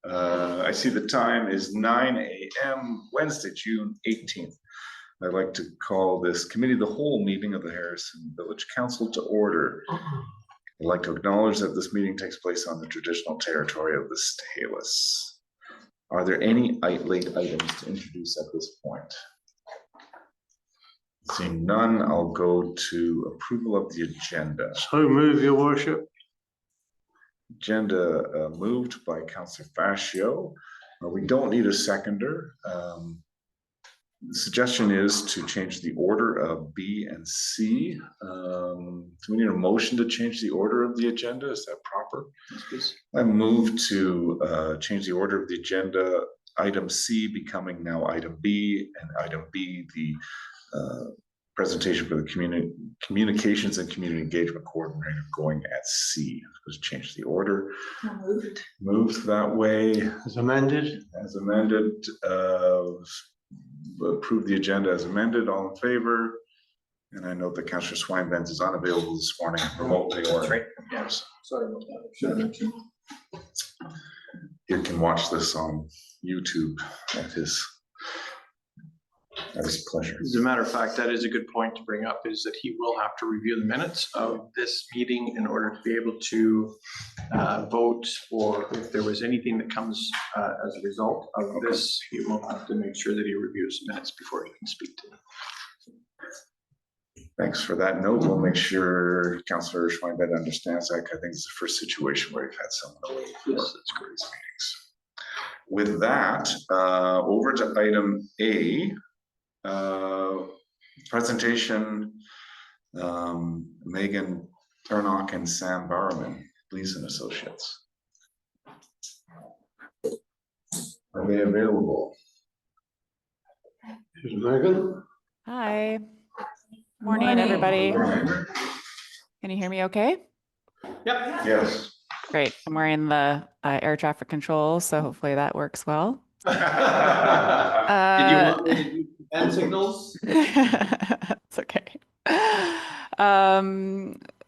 I see the time is 9 a.m. Wednesday, June 18th. I'd like to call this committee of the whole meeting of the Harrison Village Council to order. I'd like to acknowledge that this meeting takes place on the traditional territory of the Stahelis. Are there any late items to introduce at this point? Seeing none, I'll go to approval of the agenda. So move, Your Worship. Agenda moved by Councillor Fascio. We don't need a seconder. The suggestion is to change the order of B and C. Do we need a motion to change the order of the agenda? Is that proper? I move to change the order of the agenda, item C becoming now item B, and item B, the presentation for the communications and community engagement coordinator going at C. Let's change the order. Moved that way. As amended. As amended. Approve the agenda as amended. All in favor? And I note that Councillor Swinebans is unavailable this morning remotely. Or right. Yes. Sorry about that. Should have mentioned. You can watch this on YouTube at his pleasure. As a matter of fact, that is a good point to bring up, is that he will have to review the minutes of this meeting in order to be able to vote, or if there was anything that comes as a result of this, he will have to make sure that he reviews the minutes before he can speak to them. Thanks for that note. We'll make sure Councillor Schweinbed understands that. I think it's the first situation where we've had someone away for that's great meetings. With that, over to item A. Presentation, Megan Turnock and Sam Barman, Gleason Associates. Are they available? Here's Megan. Hi. Morning, everybody. Can you hear me okay? Yep. Yes. Great. I'm wearing the air traffic control, so hopefully that works well. Did you want me to do hand signals? It's okay.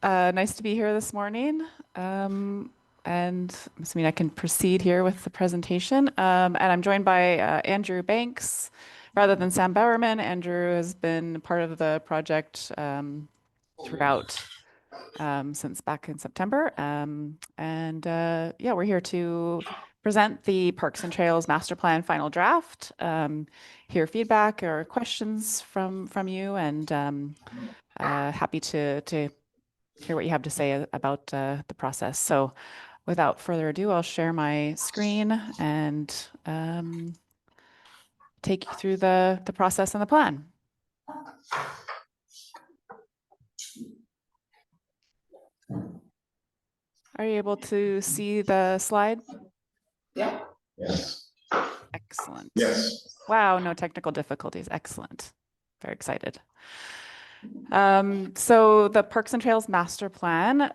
Nice to be here this morning. And I'm assuming I can proceed here with the presentation. And I'm joined by Andrew Banks. Rather than Sam Bowerman, Andrew has been part of the project throughout since back in September. Yeah, we're here to present the Parks and Trails Master Plan final draft, hear feedback or questions from you, and happy to hear what you have to say about the process. So without further ado, I'll share my screen and take you through the process and the plan. Are you able to see the slide? Yeah. Yes. Excellent. Yes. Wow, no technical difficulties. Excellent. Very excited. So the Parks and Trails Master Plan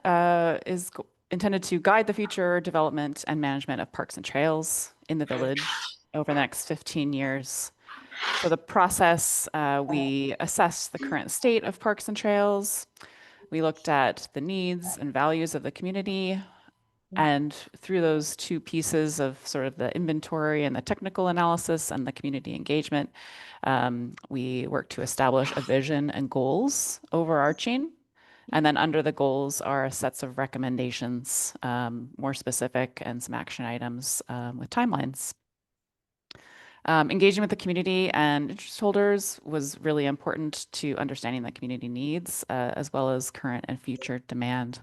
is intended to guide the future development and management of parks and trails in the village over the next 15 years. For the process, we assessed the current state of parks and trails. We looked at the needs and values of the community. And through those two pieces of sort of the inventory and the technical analysis and the community engagement, we worked to establish a vision and goals overarching. And then under the goals are sets of recommendations, more specific, and some action items with timelines. Engaging with the community and interest holders was really important to understanding the community needs, as well as current and future demand.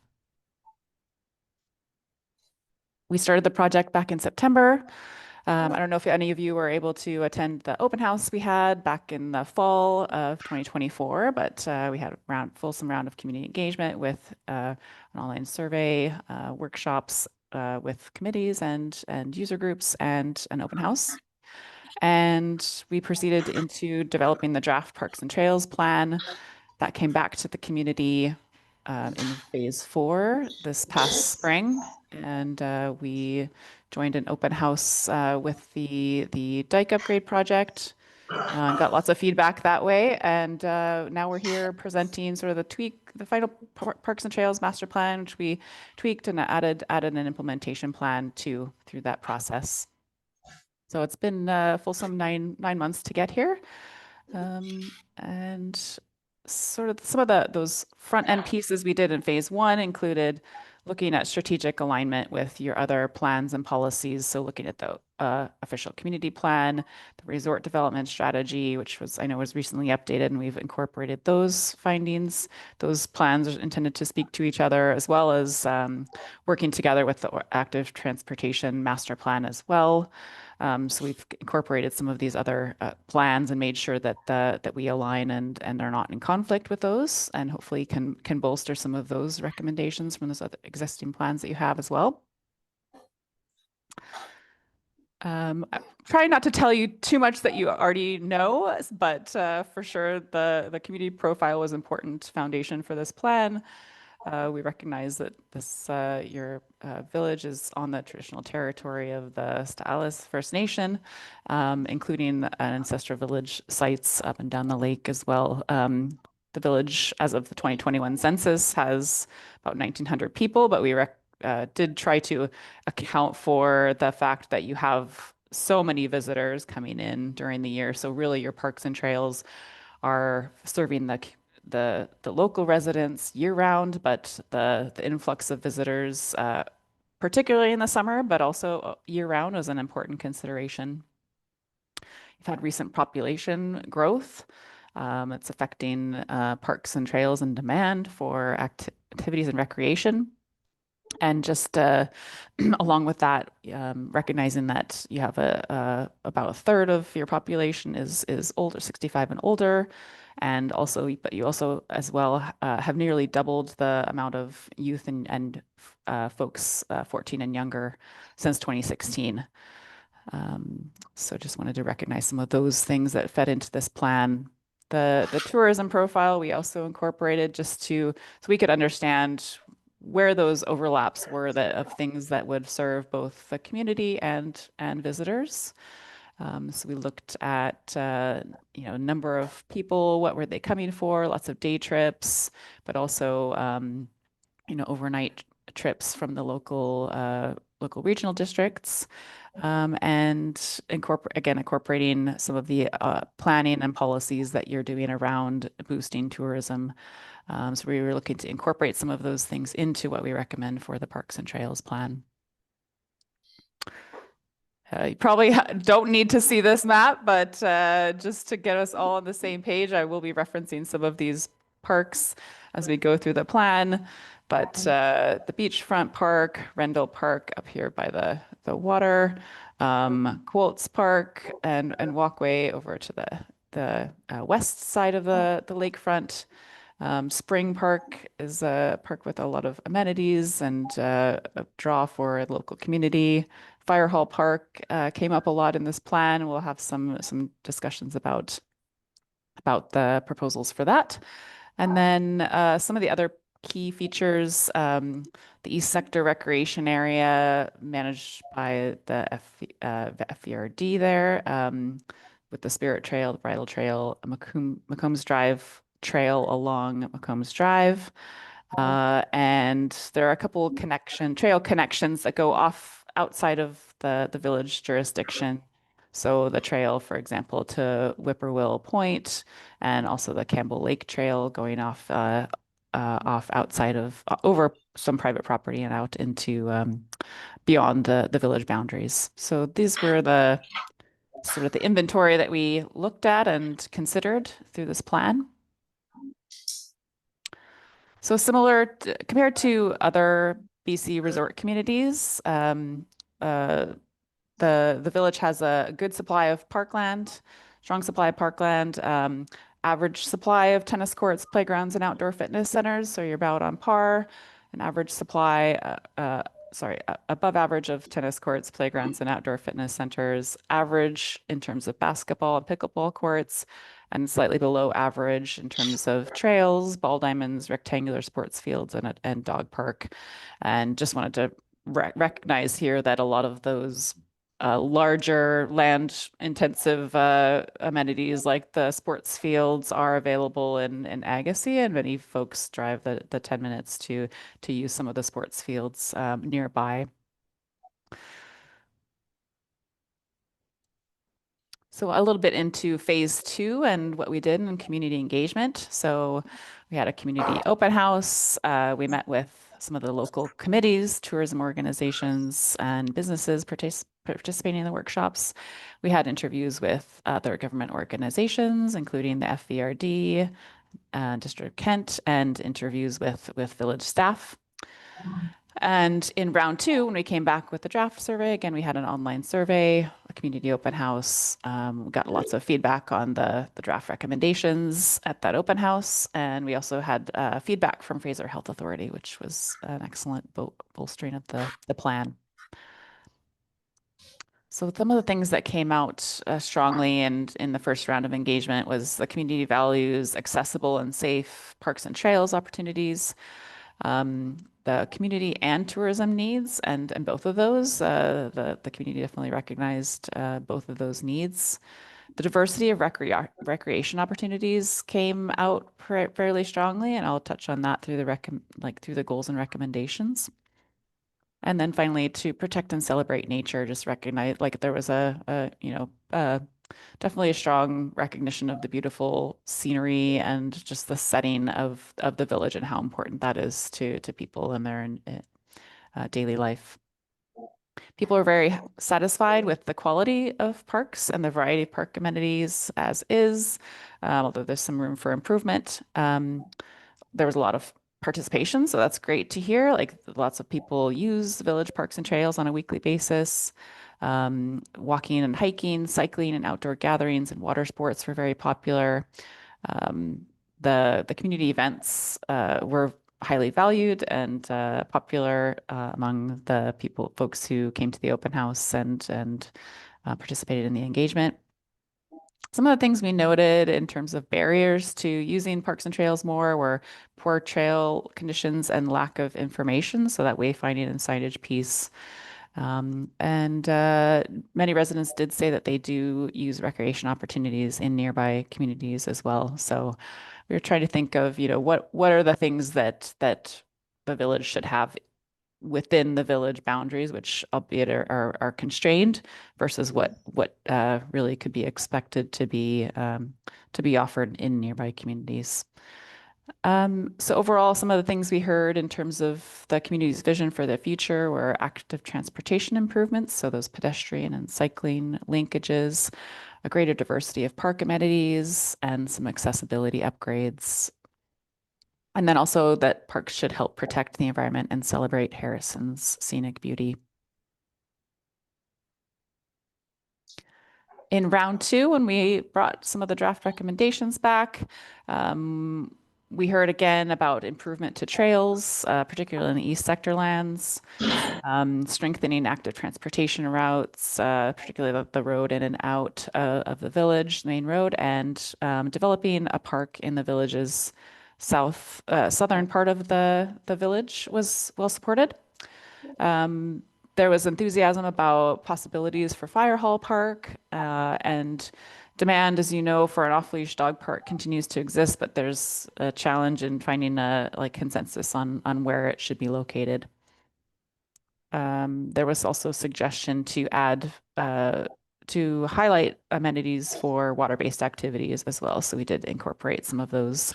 We started the project back in September. I don't know if any of you were able to attend the open house we had back in the fall of 2024, but we had a fulsome round of community engagement with an online survey, workshops with committees and user groups, and an open house. And we proceeded into developing the draft Parks and Trails plan that came back to the community in phase 4 this past spring. And we joined an open house with the dike upgrade project, Got lots of feedback that way, and now we're here presenting sort of the final Parks and Trails master plan, which we tweaked and added an implementation plan to through that process. So it's been fulsome 9 months to get here, and sort of some of those front end pieces we did in phase 1 included looking at strategic alignment with your other plans and policies. So looking at the official community plan, the resort development strategy, which I know was recently updated, and we've incorporated those findings. Those plans are intended to speak to each other, as well as working together with the active transportation master plan as well. So we've incorporated some of these other plans and made sure that we align and are not in conflict with those, and hopefully can bolster some of those recommendations from those other existing plans that you have as well. I'm trying not to tell you too much that you already know, but for sure the community profile was an important foundation for this plan. We recognize that your village is on the traditional territory of the Sta'alis First Nation, including ancestral village sites up and down the lake as well. The village, as of the 2021 census, has about 1,900 people, but we did try to account for the fact that you have so many visitors coming in during the year. So really your parks and trails are serving the local residents year round, but the influx of visitors, particularly in the summer, but also year round, is an important consideration. You've had recent population growth. It's affecting parks and trails and demand for activities and recreation. And just along with that, recognizing that you have about a third of your population is older, 65 and older, and but you also as well have nearly doubled the amount of youth and folks 14 and younger since 2016. So just wanted to recognize some of those things that fed into this plan. The tourism profile we also incorporated just so we could understand where those overlaps were of things that would serve both the community and visitors. So we looked at number of people, what were they coming for, lots of day trips, but also overnight trips from the local regional districts, and incorporating some of the planning and policies that you're doing around boosting tourism. So we were looking to incorporate some of those things into what we recommend for the Parks and Trails plan. You probably don't need to see this map, but just to get us all on the same page, I will be referencing some of these parks as we go through the plan. But the Beachfront Park, Rendell Park up here by the water, Quolts Park, and walkway over to the west side of the lakefront. Spring Park is a park with a lot of amenities and a draw for the local community. Fire Hall Park came up a lot in this plan. We'll have some discussions about the proposals for that. And then some of the other key features, the East Sector Recreation Area managed by the FVRD there, with the Spirit Trail, the Bridle Trail, McCombs Drive Trail along McCombs Drive. And there are a couple trail connections that go outside of the village jurisdiction. So the trail, for example, to Whippoorwill Point, and also the Campbell Lake Trail going off outside of over some private property and out into beyond the village boundaries. So these were the sort of the inventory that we looked at and considered through this plan. So compared to other BC resort communities, the village has a good supply of parkland, strong supply of parkland, average supply of tennis courts, playgrounds, and outdoor fitness centers. So you're about on par. An average supply, above average of tennis courts, playgrounds, and outdoor fitness centers. Average in terms of basketball and pickleball courts, and slightly below average in terms of trails, ball diamonds, rectangular sports fields, and dog park. And just wanted to recognize here that a lot of those larger land intensive amenities like the sports fields are available in Agassiz, and many folks drive the 10 minutes to use some of the sports fields nearby. So a little bit into phase 2 and what we did in community engagement. So we had a community open house. We met with some of the local committees, tourism organizations, and businesses participating in the workshops. We had interviews with other government organizations, including the FVRD, District of Kent, and interviews with village staff. And in round 2, when we came back with the draft survey, again, we had an online survey, a community open house. We got lots of feedback on the draft recommendations at that open house. And we also had feedback from Fraser Health Authority, which was an excellent bolstering of the plan. So some of the things that came out strongly and in the first round of engagement was the community values, accessible and safe parks and trails opportunities, the community and tourism needs, and both of those, the community definitely recognized both of those needs. The diversity of recreation opportunities came out fairly strongly, and I'll touch on that through the goals and recommendations. And then finally, to protect and celebrate nature, just recognize there was definitely a strong recognition of the beautiful scenery and just the setting of the village and how important that is to people in their daily life. People are very satisfied with the quality of parks and the variety of park amenities as is, although there's some room for improvement. There was a lot of participation, so that's great to hear. Lots of people use village parks and trails on a weekly basis. Walking and hiking, cycling and outdoor gatherings and water sports were very popular. The community events were highly valued and popular among the folks who came to the open house and participated in the engagement. Some of the things we noted in terms of barriers to using parks and trails more were poor trail conditions and lack of information, so that wayfinding and signage piece. Many residents did say that they do use recreation opportunities in nearby communities as well. So we were trying to think of, what are the things that the village should have within the village boundaries, which albeit are constrained, versus what really could be expected to be offered in nearby communities. So overall, some of the things we heard in terms of the community's vision for the future were active transportation improvements, so those pedestrian and cycling linkages, a greater diversity of park amenities, and some accessibility upgrades. And then also that parks should help protect the environment and celebrate Harrison's scenic beauty. In round 2, when we brought some of the draft recommendations back, we heard again about improvement to trails, particularly in the East Sector lands, strengthening active transportation routes, particularly the road in and out of the village, the main road, and developing a park in the village's southern part of the village was well supported. There was enthusiasm about possibilities for Fire Hall Park, and demand, as you know, for an off-leash dog park continues to exist, but there's a challenge in finding a consensus on where it should be located. There was also a suggestion to add to highlight amenities for water-based activities as well. So we did incorporate some of those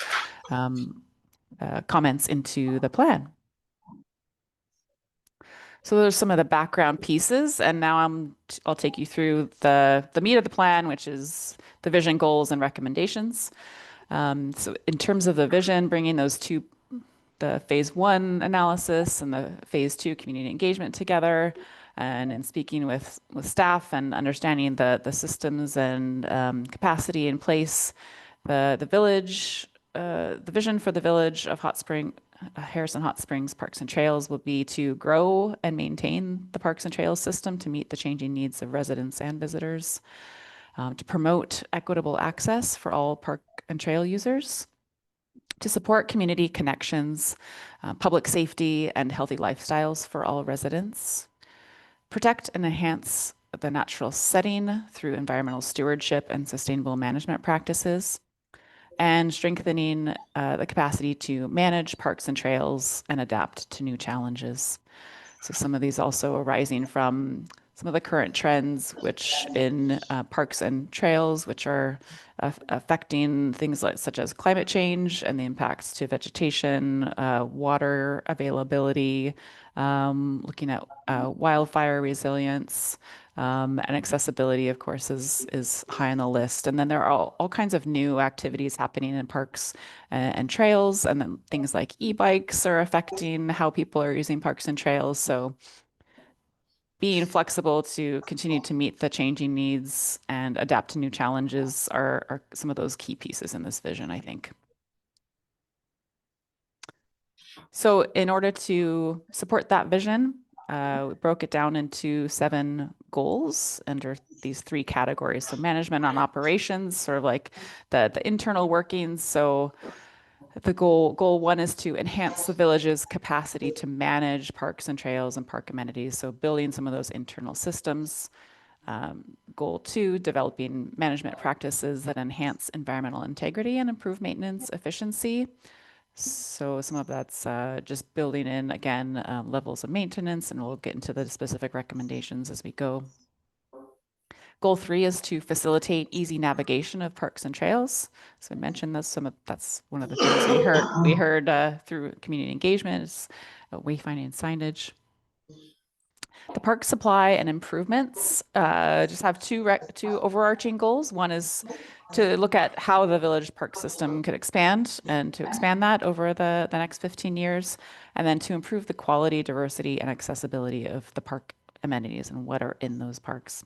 comments into the plan. So there's some of the background pieces, and now I'll take you through the meat of the plan, which is the vision, goals, and recommendations. So in terms of the vision, bringing those two, the phase 1 analysis and the phase 2 community engagement together, and in speaking with staff and understanding the systems and capacity in place, the village, the vision for the village of Harrison Hot Springs Parks and Trails will be to grow and maintain the parks and trails system to meet the changing needs of residents and visitors, to promote equitable access for all park and trail users, to support community connections, public safety, and healthy lifestyles for all residents, protect and enhance the natural setting through environmental stewardship and sustainable management practices, and strengthening the capacity to manage parks and trails and adapt to new challenges. So some of these also arising from some of the current trends, which in parks and trails, which are affecting things like such as climate change and the impacts to vegetation, water availability, looking at wildfire resilience, and accessibility, of course, is high on the list. And then there are all kinds of new activities happening in parks and trails, and then things like e-bikes are affecting how people are using parks and trails. So being flexible to continue to meet the changing needs and adapt to new challenges are some of those key pieces in this vision, I think. So in order to support that vision, we broke it down into 7 goals under these 3 categories. So management on operations, sort of like the internal workings. So the goal 1 is to enhance the village's capacity to manage parks and trails and park amenities. So building some of those internal systems. Goal 2, developing management practices that enhance environmental integrity and improve maintenance efficiency. So some of that's just building in, again, levels of maintenance, and we'll get into the specific recommendations as we go. Goal 3 is to facilitate easy navigation of parks and trails. So I mentioned that's one of the things we heard through community engagement is wayfinding signage. The park supply and improvements just have two overarching goals. One is to look at how the village park system could expand and to expand that over the next 15 years, and then to improve the quality, diversity, and accessibility of the park amenities and what are in those parks.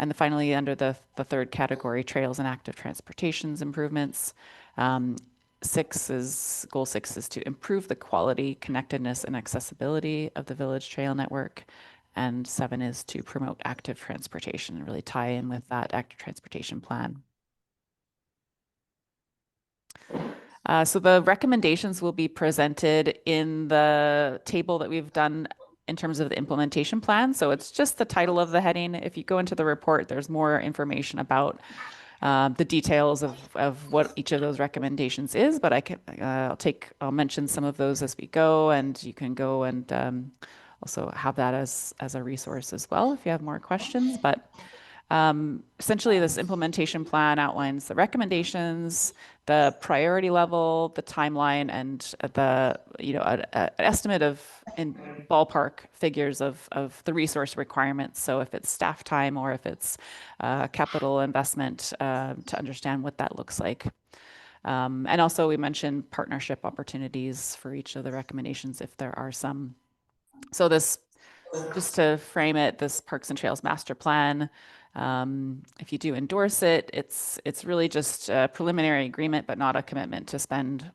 And then finally, under the 3rd category, trails and active transportations improvements. Goal 6 is to improve the quality, connectedness, and accessibility of the village trail network. And 7 is to promote active transportation and really tie in with that active transportation plan. So the recommendations will be presented in the table that we've done in terms of the implementation plan. So it's just the title of the heading. If you go into the report, there's more information about the details of what each of those recommendations is, but I'll mention some of those as we go, and you can go and also have that as a resource as well if you have more questions. But essentially, this implementation plan outlines the recommendations, the priority level, the timeline, and an estimate of in ballpark figures of the resource requirements. So if it's staff time or if it's capital investment, to understand what that looks like. And also, we mentioned partnership opportunities for each of the recommendations if there are some. So this, just to frame it, this Parks and Trails Master Plan, if you do endorse it, it's really just a preliminary agreement, but not a commitment to spend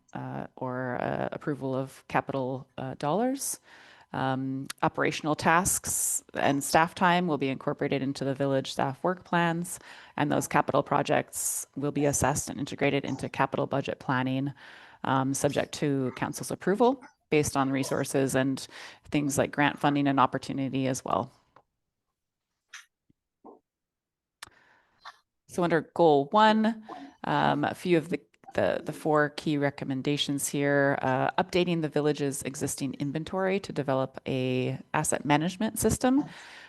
or approval of capital dollars. Operational tasks and staff time will be incorporated into the village staff work plans, and those capital projects will be assessed and integrated into capital budget planning, subject to council's approval based on resources and things like grant funding and opportunity as well. So under goal 1, a few of the 4 key recommendations here, updating the village's existing inventory to develop a asset management system.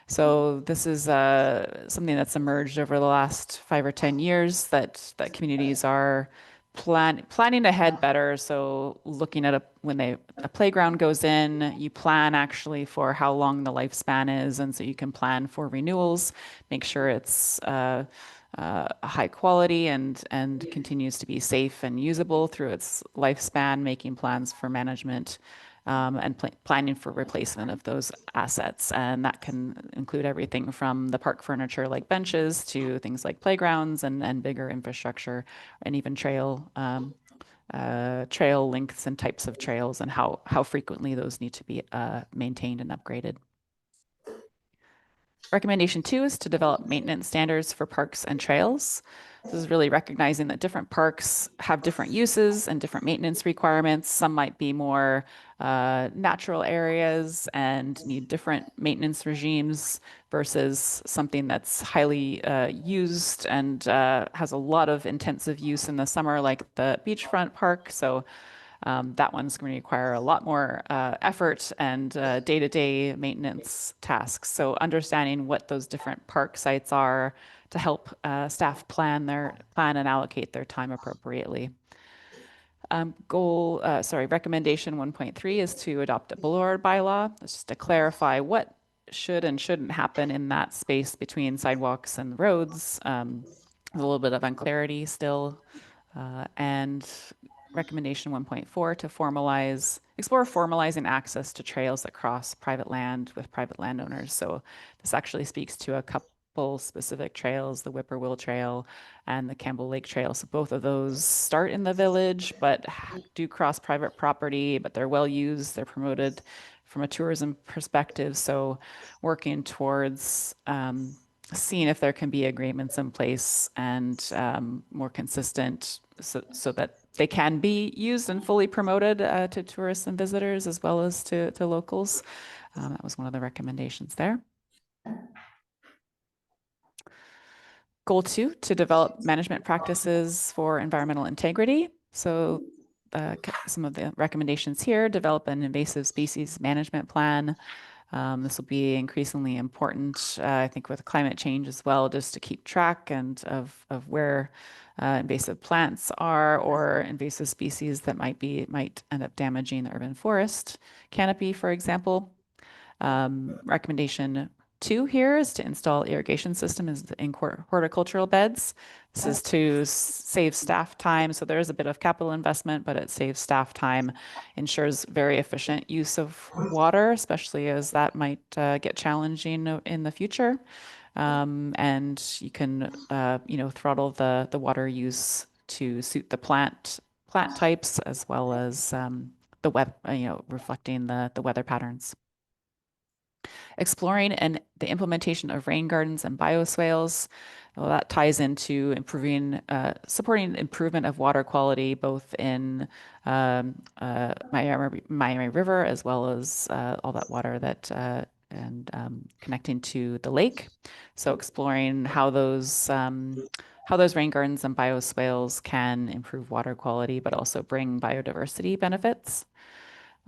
So this is something that's emerged over the last 5 or 10 years that communities are planning ahead better. So looking at when a playground goes in, you plan actually for how long the lifespan is, and so you can plan for renewals, make sure it's high quality and continues to be safe and usable through its lifespan, making plans for management and planning for replacement of those assets. And that can include everything from the park furniture like benches to things like playgrounds and bigger infrastructure, and even trail lengths and types of trails and how frequently those need to be maintained and upgraded. Recommendation 2 is to develop maintenance standards for parks and trails. This is really recognizing that different parks have different uses and different maintenance requirements. Some might be more natural areas and need different maintenance regimes versus something that's highly used and has a lot of intensive use in the summer, like the beachfront park. So that one's going to require a lot more effort and day-to-day maintenance tasks. So understanding what those different park sites are to help staff plan and allocate their time appropriately. Recommendation 1.3 is to adopt a boulevard bylaw. That's just to clarify what should and shouldn't happen in that space between sidewalks and roads. There's a little bit of unclarity still. And recommendation 1.4 to explore formalizing access to trails that cross private land with private landowners. So this actually speaks to a couple specific trails, the Whippoorwill Trail and the Campbell Lake Trail. So both of those start in the village, but do cross private property, but they're well used, they're promoted from a tourism perspective. So working towards seeing if there can be agreements in place and more consistent so that they can be used and fully promoted to tourists and visitors as well as to locals. That was one of the recommendations there. Goal 2, to develop management practices for environmental integrity. So some of the recommendations here: develop an invasive species management plan. This will be increasingly important, I think, with climate change as well, just to keep track of where invasive plants are or invasive species that might end up damaging the urban forest canopy, for example. Recommendation 2 here is to install irrigation systems in horticultural beds. This is to save staff time. So there is a bit of capital investment, but it saves staff time, ensures very efficient use of water, especially as that might get challenging in the future. And you can, throttle the water use to suit the plant types as well as the web, reflecting the weather patterns. Exploring and the implementation of rain gardens and bioswales. Well, that ties into supporting improvement of water quality, both in Miami River, as well as all that water and connecting to the lake. So exploring how those rain gardens and bioswales can improve water quality, but also bring biodiversity benefits.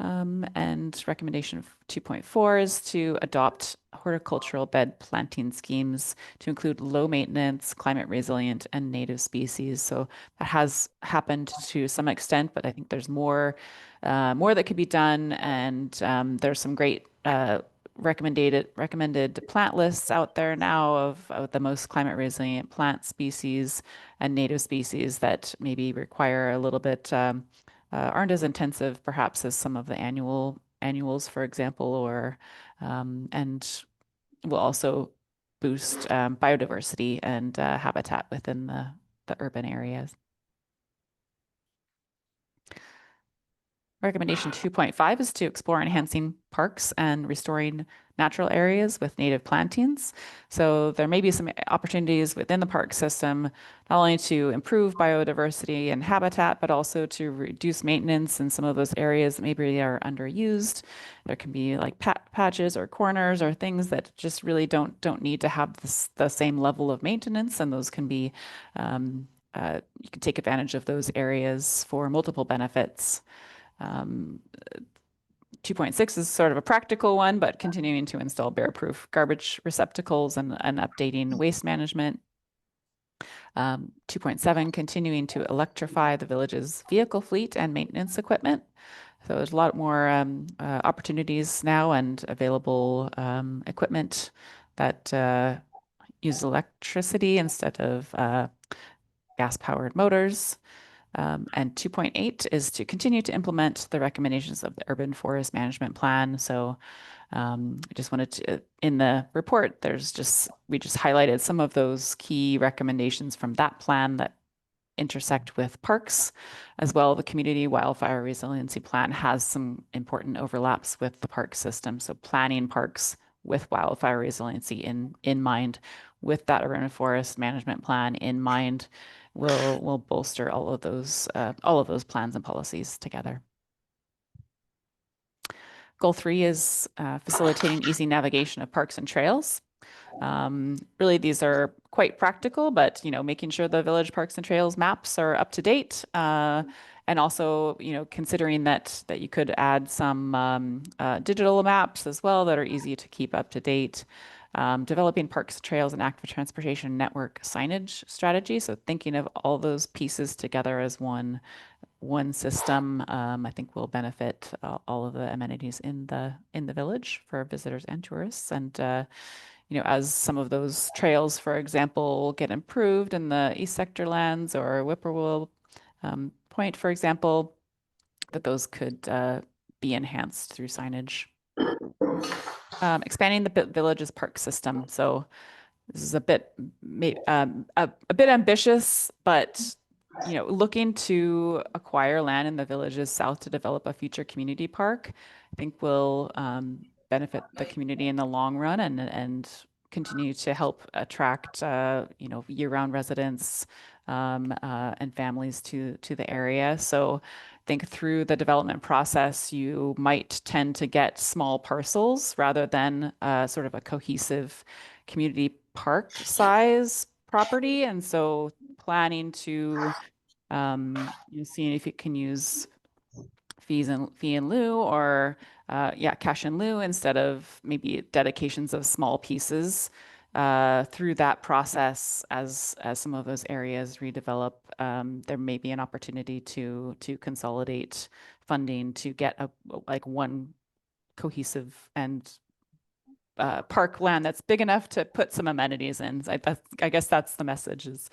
And recommendation 2.4 is to adopt horticultural bed planting schemes to include low maintenance, climate resilient, and native species. So that has happened to some extent, but I think there's more that could be done. And there's some great recommended plant lists out there now of the most climate resilient plant species and native species that maybe require a little bit aren't as intensive perhaps as some of the annuals, for example, and will also boost biodiversity and habitat within the urban areas. Recommendation 2.5 is to explore enhancing parks and restoring natural areas with native plantings. So there may be some opportunities within the park system, not only to improve biodiversity and habitat, but also to reduce maintenance in some of those areas that maybe are underused. There can be like patches or corners or things that just really don't need to have the same level of maintenance, and those can be, you can take advantage of those areas for multiple benefits. 2.6 is sort of a practical one, but continuing to install bear-proof garbage receptacles and updating waste management. 2.7, continuing to electrify the village's vehicle fleet and maintenance equipment. So there's a lot more opportunities now and available equipment that use electricity instead of gas-powered motors. And 2.8 is to continue to implement the recommendations of the Urban Forest Management Plan. So I just wanted to, in the report, we just highlighted some of those key recommendations from that plan that intersect with parks as well. The Community Wildfire Resiliency Plan has some important overlaps with the park system. So planning parks with wildfire resiliency in mind, with that urban forest management plan in mind, will bolster all of those plans and policies together. Goal 3 is facilitating easy navigation of parks and trails. Really, these are quite practical, but making sure the village parks and trails maps are up to date, and also considering that you could add some digital maps as well that are easy to keep up to date. Developing parks, trails, and active transportation network signage strategy. So thinking of all those pieces together as one system, I think will benefit all of the amenities in the village for visitors and tourists. And as some of those trails, for example, get improved in the East Sector lands or Whippoorwill Point, for example, that those could be enhanced through signage. Expanding the village's park system. So this is a bit ambitious, but looking to acquire land in the villages south to develop a future community park, I think will benefit the community in the long run and continue to help attract year-round residents and families to the area. So I think through the development process, you might tend to get small parcels rather than sort of a cohesive community park size property. And so planning to seeing if you can use fee in lieu or cash in lieu instead of maybe dedications of small pieces through that process. As some of those areas redevelop, there may be an opportunity to consolidate funding to get one cohesive and park land that's big enough to put some amenities in. I guess that's the message, is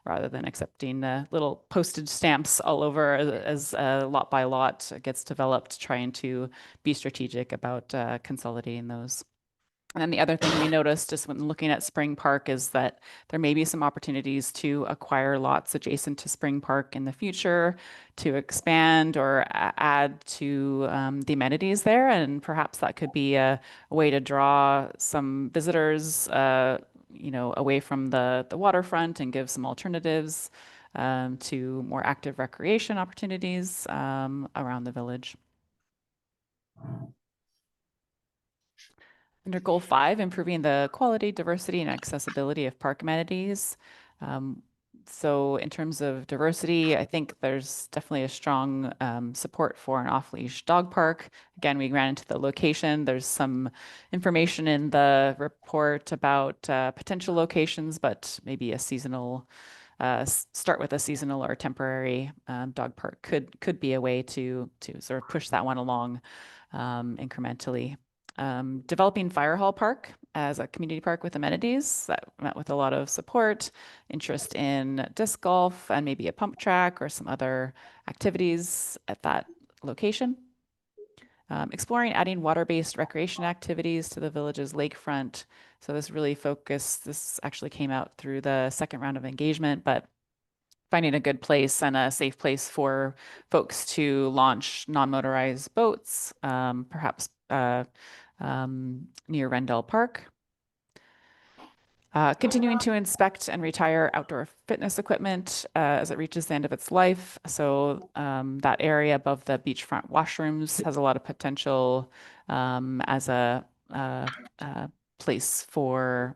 rather than accepting little postage stamps all over as lot by lot gets developed, trying to be strategic about consolidating those. And then the other thing we noticed just when looking at Spring Park is that there may be some opportunities to acquire lots adjacent to Spring Park in the future to expand or add to the amenities there. And perhaps that could be a way to draw some visitors, away from the waterfront and give some alternatives to more active recreation opportunities around the village. Under Goal 5, improving the quality, diversity, and accessibility of park amenities. So in terms of diversity, I think there's definitely a strong support for an off-leash dog park. Again, we ran into the location. There's some information in the report about potential locations, but maybe a seasonal, start with a seasonal or temporary dog park could be a way to sort of push that one along incrementally. Developing Fire Hall Park as a community park with amenities that met with a lot of support, interest in disc golf and maybe a pump track or some other activities at that location. Exploring adding water-based recreation activities to the village's lakefront. So this actually came out through the second round of engagement, but finding a good place and a safe place for folks to launch non-motorized boats, perhaps near Rendell Park. Continuing to inspect and retire outdoor fitness equipment as it reaches the end of its life. So that area above the beachfront washrooms has a lot of potential as a place for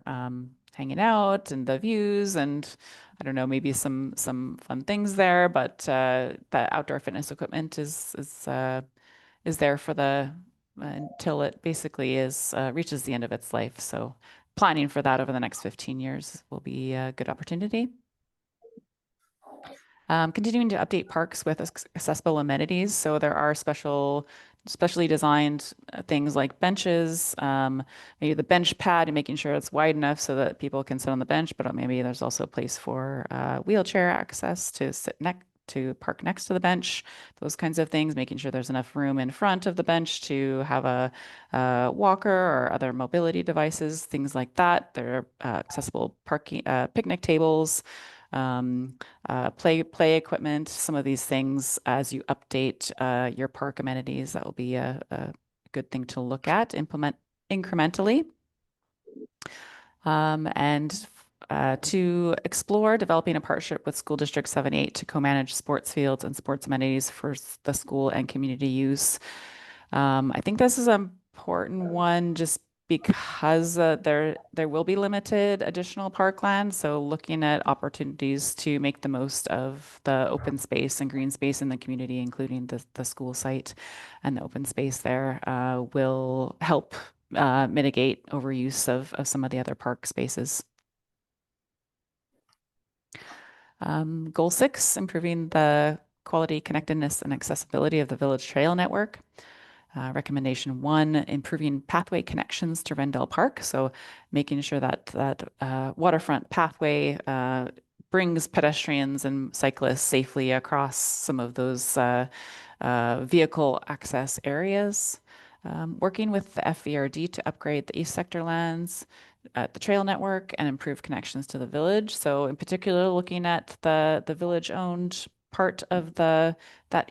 hanging out and the views, and I don't know, maybe some fun things there. But the outdoor fitness equipment is there for until it basically reaches the end of its life. So planning for that over the next 15 years will be a good opportunity. Continuing to update parks with accessible amenities. So there are specially designed things like benches, maybe the bench pad and making sure it's wide enough so that people can sit on the bench, but maybe there's also a place for wheelchair access to park next to the bench, those kinds of things, making sure there's enough room in front of the bench to have a walker or other mobility devices, things like that. There are accessible parking, picnic tables, play equipment, some of these things as you update your park amenities. That will be a good thing to look at, implement incrementally. And to explore developing a partnership with School District 78 to co-manage sports fields and sports amenities for the school and community use. I think this is an important one just because there will be limited additional parkland. So looking at opportunities to make the most of the open space and green space in the community, including the school site and the open space there, will help mitigate overuse of some of the other park spaces. Goal 6, improving the quality, connectedness, and accessibility of the village trail network. Recommendation 1, improving pathway connections to Rendell Park. So making sure that waterfront pathway brings pedestrians and cyclists safely across some of those vehicle access areas. Working with the FVRD to upgrade the East Sector lands, the trail network, and improve connections to the village. So in particular, looking at the village-owned part of that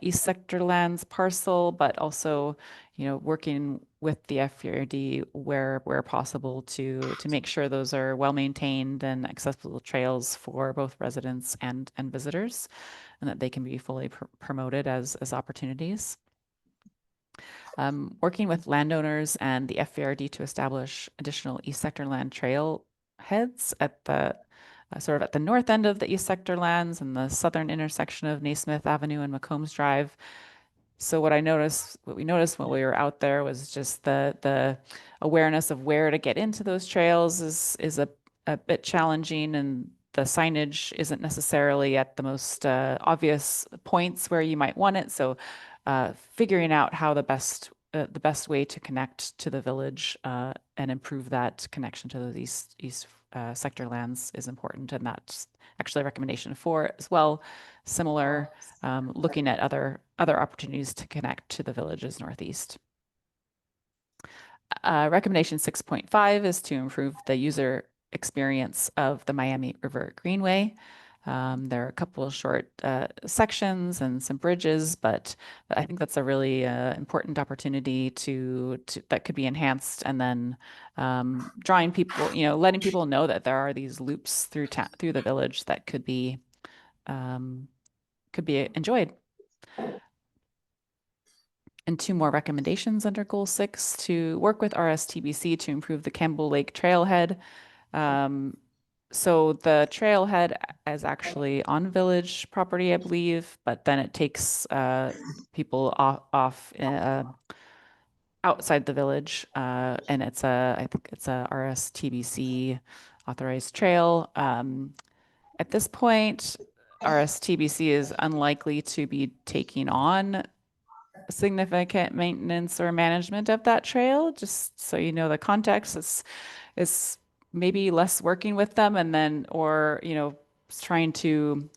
East Sector lands parcel, but also, working with the FVRD where possible to make sure those are well-maintained and accessible trails for both residents and visitors, and that they can be fully promoted as opportunities. Working with landowners and the FVRD to establish additional East Sector land trail heads at the sort of at the north end of the East Sector lands and the southern intersection of Naismith Avenue and McCombs Drive. So what we noticed when we were out there was just the awareness of where to get into those trails is a bit challenging, and the signage isn't necessarily at the most obvious points where you might want it. So figuring out how the best way to connect to the village and improve that connection to the East Sector lands is important, and that's actually a recommendation 4 as well. Similar, looking at other opportunities to connect to the village's northeast. Recommendation 6.5 is to improve the user experience of the Miami River Greenway. There are a couple of short sections and some bridges, but I think that's a really important opportunity that could be enhanced, and then drawing people, letting people know that there are these loops through the village that could be enjoyed. And 2 more recommendations under Goal 6: to work with RSTBC to improve the Campbell Lake Trailhead. So the trailhead is actually on village property, I believe, but then it takes people off outside the village, and I think it's a RSTBC authorized trail. At this point, RSTBC is unlikely to be taking on significant maintenance or management of that trail. Just so you know the context, is maybe less working with them, and then trying to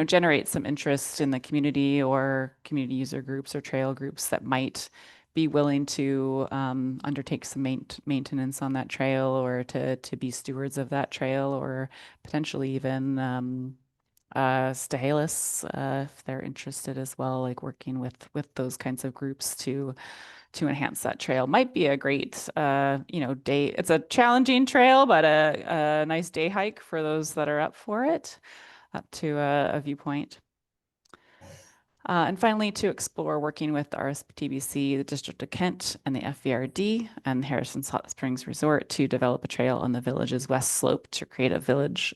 generate some interest in the community or community user groups or trail groups that might be willing to undertake some maintenance on that trail, or to be stewards of that trail, or potentially even Stahelis, if they're interested as well, like working with those kinds of groups to enhance that trail. Might be a great day. It's a challenging trail, but a nice day hike for those that are up for it, up to a viewpoint. And finally, to explore working with the RSTBC, the District of Kent, and the FVRD, and Harrison's Hot Springs Resort to develop a trail on the village's west slope to create a village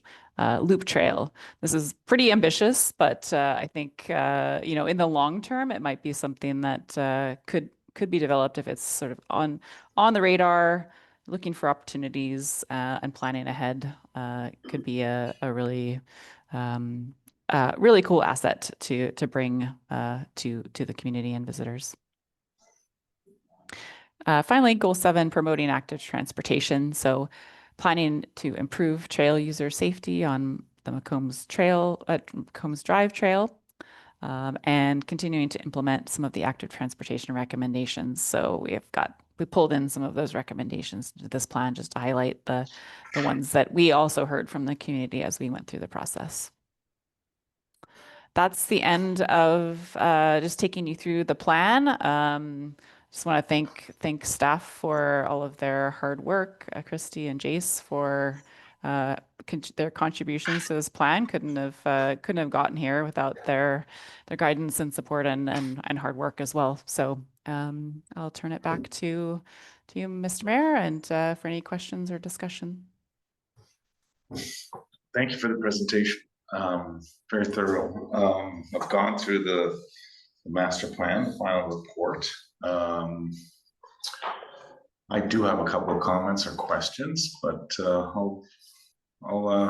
loop trail. This is pretty ambitious, but I think in the long term, it might be something that could be developed if it's sort of on the radar, looking for opportunities and planning ahead. Could be a really really cool asset to bring to the community and visitors. Finally, Goal 7, promoting active transportation. So planning to improve trail user safety on the McCombs Drive Trail, and continuing to implement some of the active transportation recommendations. So we pulled in some of those recommendations to this plan just to highlight the ones that we also heard from the community as we went through the process. That's the end of just taking you through the plan. just want to thank staff for all of their hard work, Christy and Jace for their contributions to this plan. Couldn't have gotten here without their guidance and support and hard work as well. So I'll turn it back to you, Mr. Mayor, and for any questions or discussion. Thank you for the presentation. Very thorough. I've gone through the master plan, the final report. I do have a couple of comments or questions, but I'll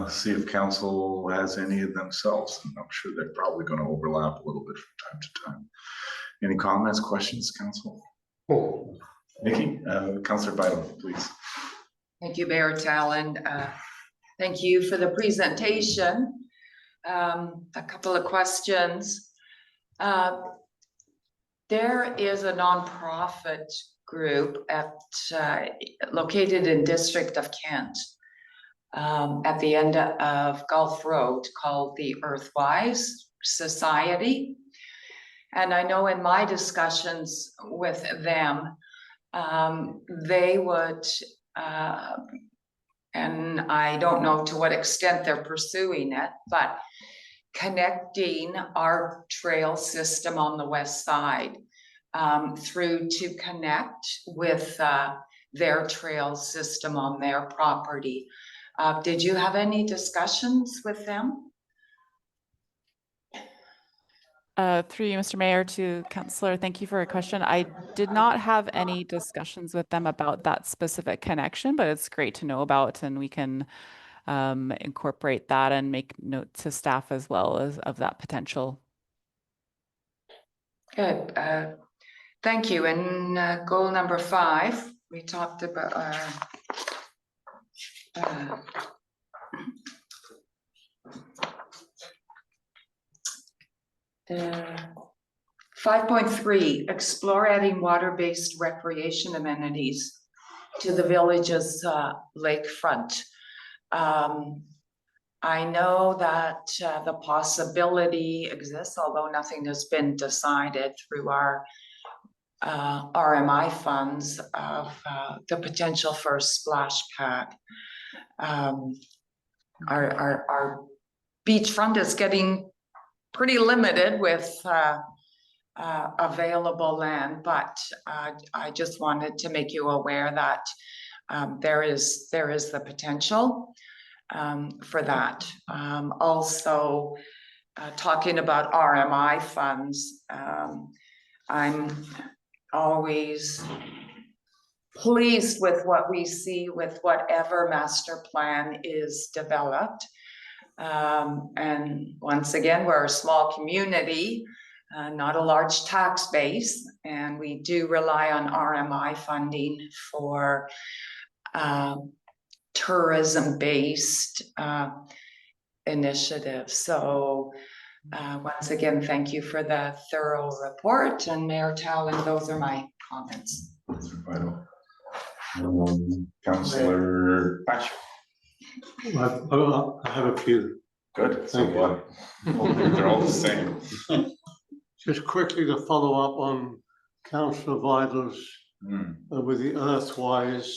see if council has any of themselves. And I'm sure they're probably going to overlap a little bit from time to time. Any comments, questions, council? Nikki, Councillor Vital, please. Thank you, Mayor Talon. Thank you for the presentation. A couple of questions. There is a nonprofit group located in District of Kent at the end of Gulf Road called the Earthwise Society. And I know in my discussions with them, they would, and I don't know to what extent they're pursuing it, but connecting our trail system on the west side through to connect with their trail system on their property. Did you have any discussions with them? Through you, Mr. Mayor, to Councillor, thank you for your question. I did not have any discussions with them about that specific connection, but it's great to know about, and we can incorporate that and make note to staff as well as of that potential. Good. Thank you. And goal number 5, we talked about 5.3, explore adding water-based recreation amenities to the village's lakefront. I know that the possibility exists, although nothing has been decided through our RMI funds of the potential for a splash pad. Our beachfront is getting pretty limited with available land, but I just wanted to make you aware that there is the potential for that. Also, talking about RMI funds, I'm always pleased with what we see with whatever master plan is developed. And once again, we're a small community, not a large tax base, and we do rely on RMI funding for tourism-based initiatives. So once again, thank you for the thorough report, and Mayor Talon, those are my comments. Councillor Pash. I have a few. Good. So Thank you. what? They're all the same. Just quickly to follow up on Councillor Vidal's with the Earthwise.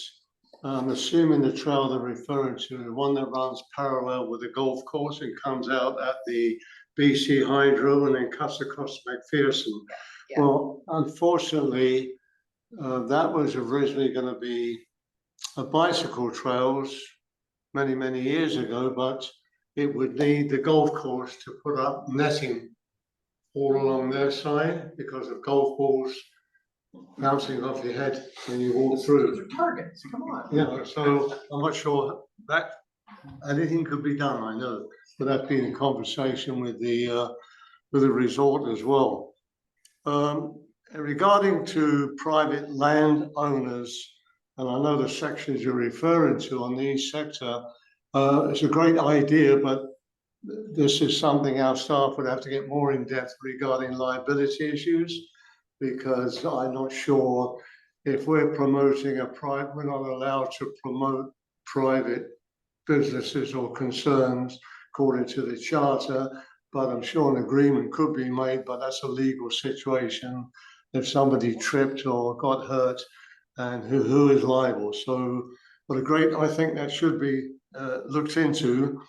I'm assuming the trail they're referring to, the one that runs parallel with the golf course and comes out at the BC Hydro and then cuts across McPherson. Yeah. Well, unfortunately, that was originally going to be a bicycle trails many years ago, but it would need the golf course to put up netting all along their side because of golf balls bouncing off your head when you walk through. Targets, come on. Yeah, so I'm not sure that anything could be done, I know, but that's been in conversation with the resort as well. Regarding to private landowners, and I know the sections you're referring to on the east sector, it's a great idea, but this is something our staff would have to get more in depth regarding liability issues, because I'm not sure if we're promoting we're not allowed to promote private businesses or concerns according to the charter, but I'm sure an agreement could be made, but that's a legal situation if somebody tripped or got hurt, and who is liable. So, what a great, I think that should be looked into.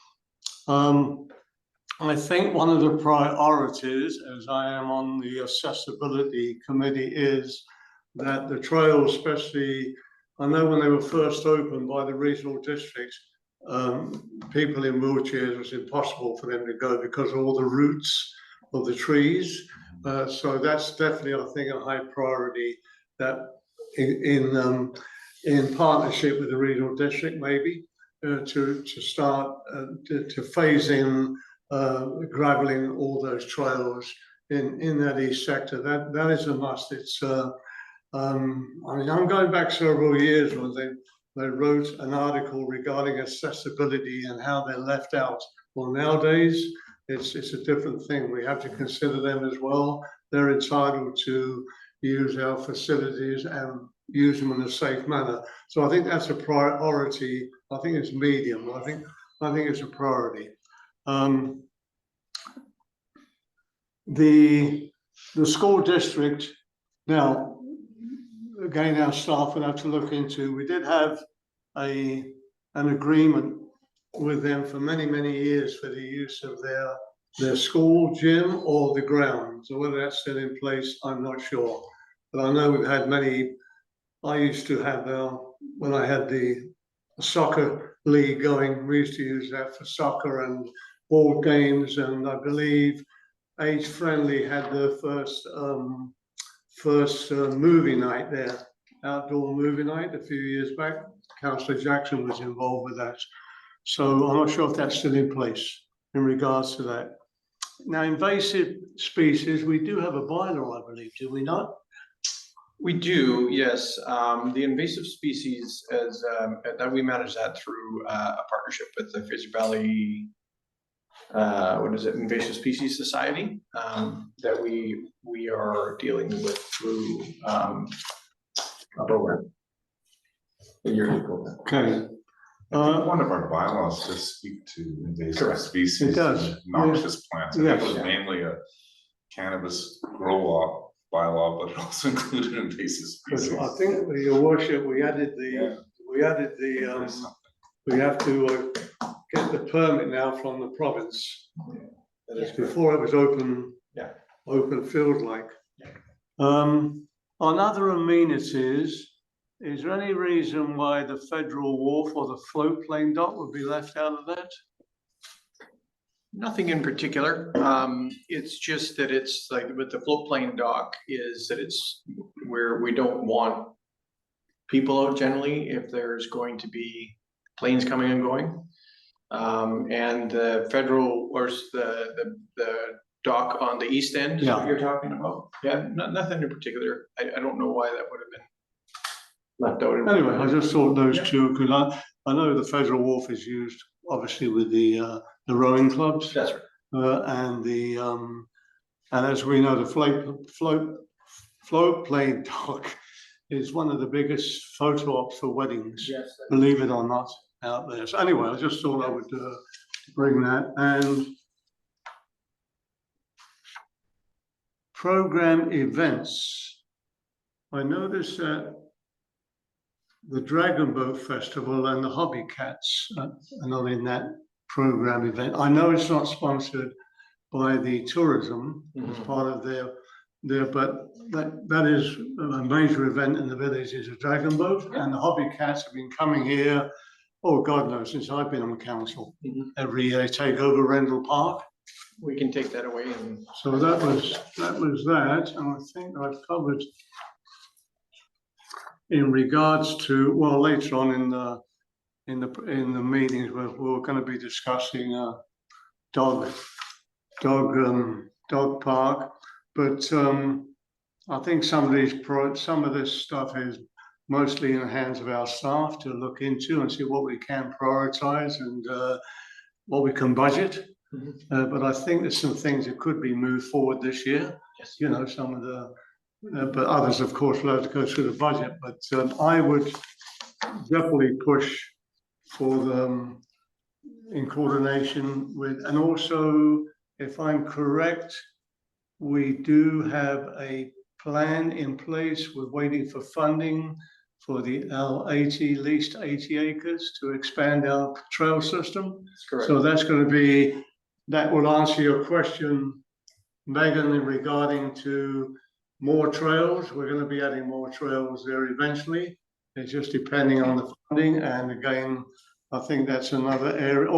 I think one of the priorities, as I am on the accessibility committee, is that the trails, especially, I know when they were first opened by the regional districts, people in wheelchairs, it was impossible for them to go because of all the roots of the trees. So that's definitely, I think, a high priority, that in partnership with the regional district, maybe to start to phase in graveling all those trails in that east sector. That is a must. It's I mean, I'm going back several years when they wrote an article regarding accessibility and how they're left out. Well, nowadays it's a different thing. We have to consider them as well. They're entitled to use our facilities and use them in a safe manner. So I think that's a priority. I think it's medium. I think it's a priority. The school district, now, again, our staff would have to look into. We did have an agreement with them for many years for the use of their school gym or the ground. So whether that's still in place, I'm not sure. But I know we've had many. I used to have, when I had the soccer league going, we used to use that for soccer and board games, and I believe Age Friendly had the first movie night there, outdoor movie night a few years back. Councillor Jackson was involved with that. So I'm not sure if that's still in place in regards to that. Now, invasive species, we do have a bylaw, I believe, do we not? We do, yes. The invasive species is that we manage that through a partnership with the Fraser Valley, Invasive Species Society, that we are dealing with through a program. A yearly program. Okay. One of our bylaws does speak to invasive Correct. species. It does. And noxious plants. And Yes. that was mainly a cannabis grow-off bylaw, but it also included invasive species. I think, Your Worship, we added Yeah. we have to get the permit now from the province. That is, before it was open, Yeah. open field like. On other amenities, is there any reason why the Federal Wharf or the floatplane dock would be left out of that? Nothing in particular. It's just that it's like with the floatplane dock is that it's where we don't want people out generally if there's going to be planes coming and going. And the federal or the dock on the east end is what you're talking about. Yeah, nothing in particular. I don't know why that would have been left out. Anyway, I just thought those two, because I know the Federal Wharf is used obviously with the rowing clubs. That's right. And as we know, the floatplane dock is one of the biggest photo ops for weddings, Yes. believe it or not, out there. So anyway, I just thought I would bring that. And program events. I noticed that the Dragon Boat Festival and the Hobby Cats are not in that program event. I know it's not sponsored by the tourism as part of their, but that is a major event in the village, is a dragon boat, and the Hobby Cats have been coming here, oh God knows, since I've been on council. Every year they take over Rendell Park. We can take that away and. So that was that, and I think I've covered in regards to, well, later on in the meetings, we're going to be discussing dog park, but I think some of this stuff is mostly in the hands of our staff to look into and see what we can prioritize and what we can budget. But I think there's some things that could be moved forward this year. Yes. You know, some of the, but others, of course, will have to go through the budget. But I would definitely push for them in coordination with, and also, if I'm correct, we do have a plan in place. We're waiting for funding for the L80, leased 80 acres to expand our trail system. So that's going to be, that will answer your question, Megan, regarding to more trails. We're going to be adding more trails there eventually. It's just depending on the funding. And again, I think that's another area,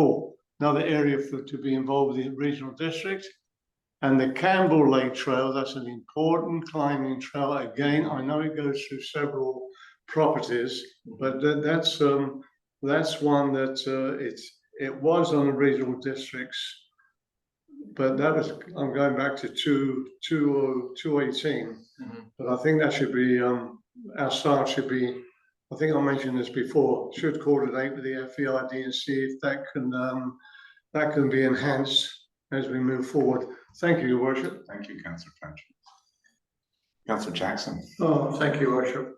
another area to be involved with the regional district. And the Campbell Lake Trail, that's an important climbing trail. Again, I know it goes through several properties, but that's one that it was on the regional districts, but that was, I'm going back to 218. But I think that should be, our staff should be, I think I mentioned this before, should coordinate with the FERD and see if that can be enhanced as we move forward. Thank you, Your Worship. Thank you, Councillor French. Councillor Jackson. Oh, thank you, Worship.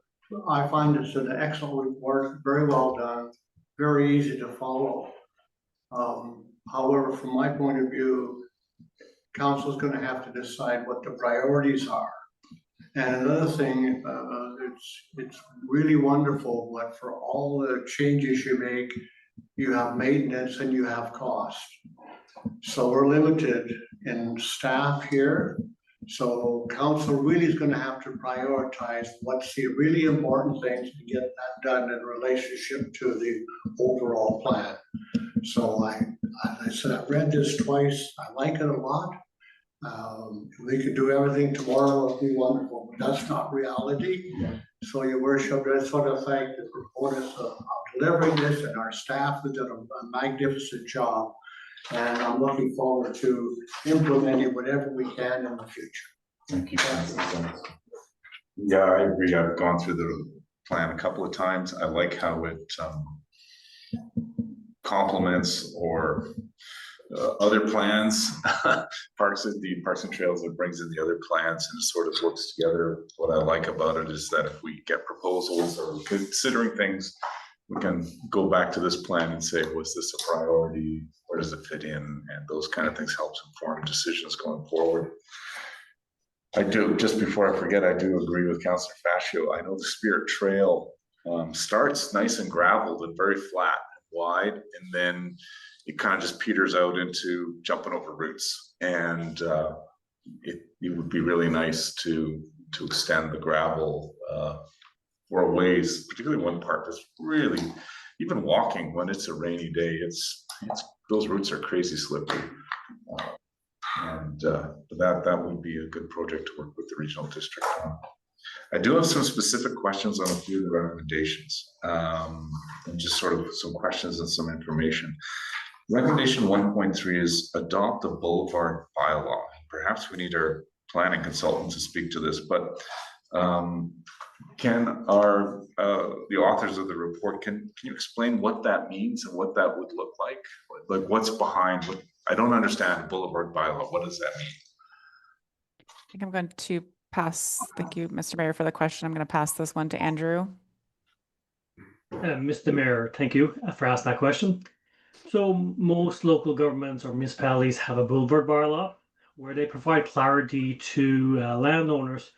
I find this an excellent report, very well done, very easy to follow. However, from my point of view, council's going to have to decide what the priorities are. And another thing, it's really wonderful, but for all the changes you make, you have maintenance and you have cost. So we're limited in staff here. So council really is going to have to prioritize what's the really important things to get that done in relationship to the overall plan. So as I said, I've read this twice. I like it a lot. We could do everything tomorrow, it'll be wonderful, but that's not reality. So Your Worship, I just want to thank the proponents of delivering this, and our staff has done a magnificent job. And I'm looking forward to implementing whatever we can in the future. Thank you, Councillor. Yeah, I agree. I've gone through the plan a couple of times. I like how it complements or other plans, parks and trails, it brings in the other plans and sort of works together. What I like about it is that if we get proposals or considering things, we can go back to this plan and say, was this a priority? Where does it fit in? And those kind of things helps inform decisions going forward. I do, just before I forget, I do agree with Councillor Fascio. I know the Spirit Trail starts nice and graveled and very flat and wide, and then it kind of just peters out into jumping over roots. And it would be really nice to extend the gravel for a ways, particularly one part that's really, even walking when it's a rainy day, it's those roots are crazy slippery. That would be a good project to work with the regional district on. I do have some specific questions on a few of the recommendations, and just sort of some questions and some information. Recommendation 1.3 is adopt a boulevard bylaw. Perhaps we need our planning consultant to speak to this, but can the authors of the report, can you explain what that means and what that would look like? Like what's behind what? I don't understand boulevard bylaw. What does that mean? I think I'm going to pass. Thank you, Mr. Mayor, for the question. I'm going to pass this one to Andrew. Mr. Mayor, thank you for asking that question. So most local governments or municipalities have a boulevard bylaw where they provide clarity to landowners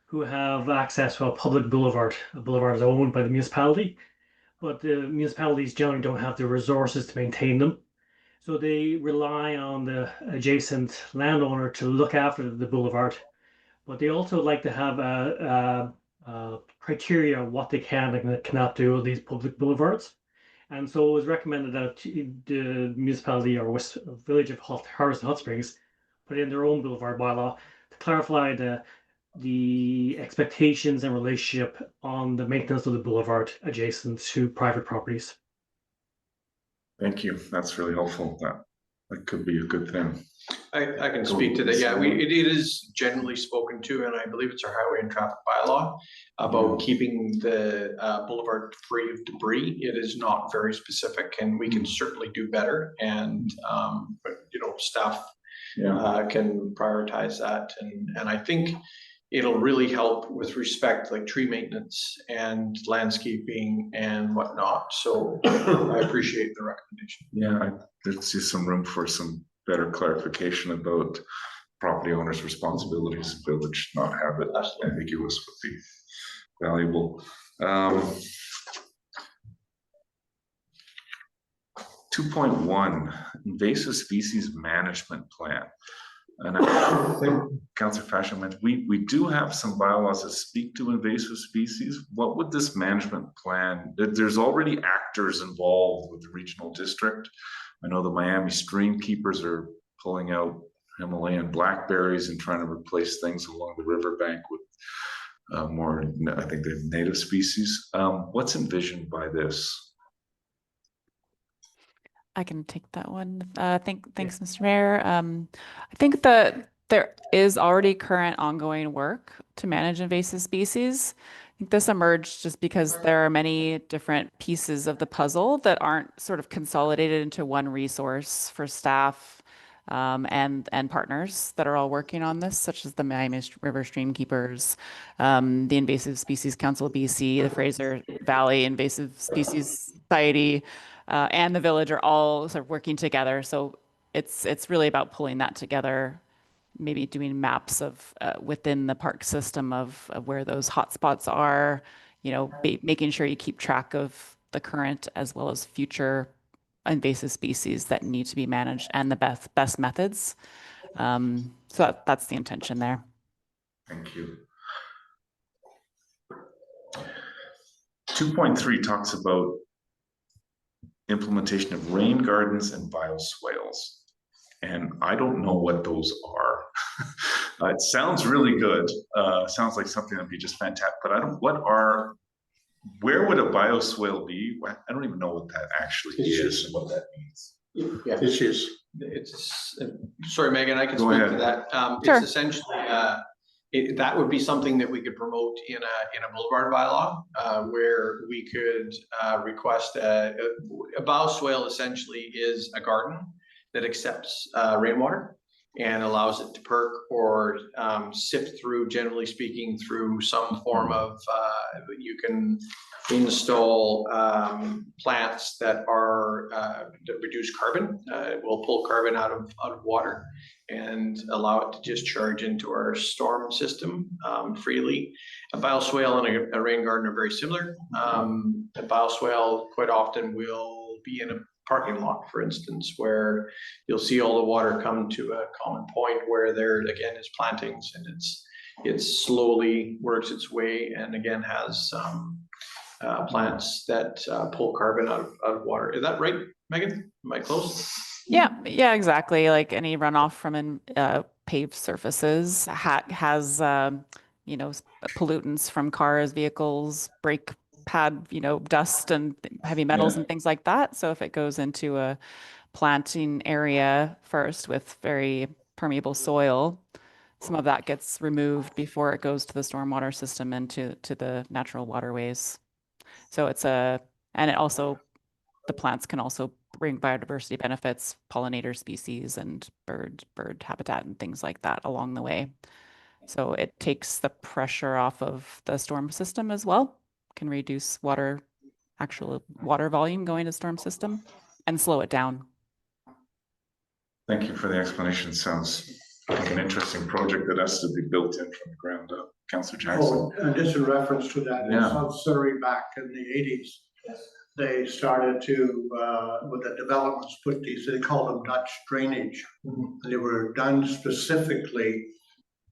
who have access to a public boulevard. A boulevard is owned by the municipality, but the municipalities generally don't have the resources to maintain them. So they rely on the adjacent landowner to look after the boulevard, but they also like to have a criteria what they can and cannot do on these public boulevards. And so it was recommended that the municipality or village of Harvest Hot Springs put in their own boulevard bylaw to clarify the expectations and relationship on the maintenance of the boulevard adjacent to private properties. Thank you. That's really helpful. That could be a good thing. I can speak to that. Yeah, it is generally spoken to, and I believe it's our highway and traffic bylaw about keeping the boulevard free of debris. It is not very specific, and we can certainly do better. And but, staff can prioritize that, and I think it'll really help with respect, like tree maintenance and landscaping and whatnot. So I appreciate the recommendation. Yeah, there's just some room for some better clarification about property owner's responsibilities, village, not have it ambiguous would be valuable. 2.1 invasive species management plan. And I think Councillor Fascio mentioned, we do have some bylaws that speak to invasive species. What would this management plan, there's already actors involved with the regional district. I know the Miami stream keepers are pulling out Himalayan blackberries and trying to replace things along the riverbank with more, I think they're native species. What's envisioned by this? I can take that one. Thanks, Mr. Mayor. I think that there is already current ongoing work to manage invasive species. I think this emerged just because there are many different pieces of the puzzle that aren't sort of consolidated into one resource for staff and partners that are all working on this, such as the Miami River Stream Keepers, the Invasive Species Council of BC, the Fraser Valley Invasive Species Society, and the village are all sort of working together. So it's really about pulling that together, maybe doing maps of within the park system of where those hotspots are, making sure you keep track of the current as well as future invasive species that need to be managed and the best methods. So that's the intention there. Thank you. 2.3 talks about implementation of rain gardens and bioswales. And I don't know what those are. It sounds really good. Sounds like something that'd be just fantastic, but where would a bioswale be? I don't even know what that actually is and what that means. Yeah, it's sorry, Megan, I can Go speak ahead. to that. Sure. It's essentially that would be something that we could promote in a boulevard bylaw, where we could request a bioswale. Essentially, is a garden that accepts rainwater and allows it to perk or sift through, generally speaking, through some form of, you can install plants that are that reduce carbon. It will pull carbon out of water and allow it to discharge into our storm system freely. A bioswale and a rain garden are very similar. A bioswale quite often will be in a parking lot, for instance, where you'll see all the water come to a common point where there again is plantings, and it slowly works its way and again has plants that pull carbon out of water. Is that right, Megan? Am I close? Yeah, exactly. Like any runoff from paved surfaces has pollutants from cars, vehicles, brake pad, dust and heavy metals and things like that. So if it goes into a planting area first with very permeable soil, some of that gets removed before it goes to the stormwater system and to the natural waterways. So the plants can also bring biodiversity benefits, pollinator species and bird habitat and things like that along the way. So it takes the pressure off of the storm system as well, can reduce actual water volume going to storm system and slow it down. Thank you for the explanation. Sounds like an interesting project that has to be built in from the ground up. Councillor Jackson. Oh, and just in reference to that, in Yeah. South Surrey back in the 80s, they started to, with the developments, put these, they called them Dutch drainage. And they were done specifically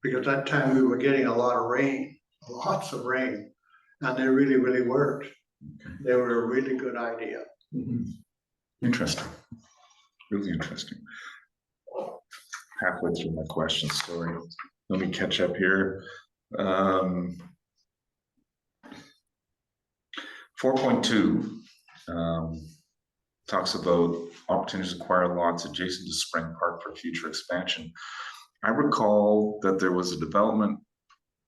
because that time we were getting a lot of rain, lots of rain, and they really, really worked. They were a really good idea. Interesting. Really interesting. Halfway through my questions, sorry. Let me catch up here. 4.2 talks about opportunities to acquire lots adjacent to Spring Park for future expansion. I recall that there was a development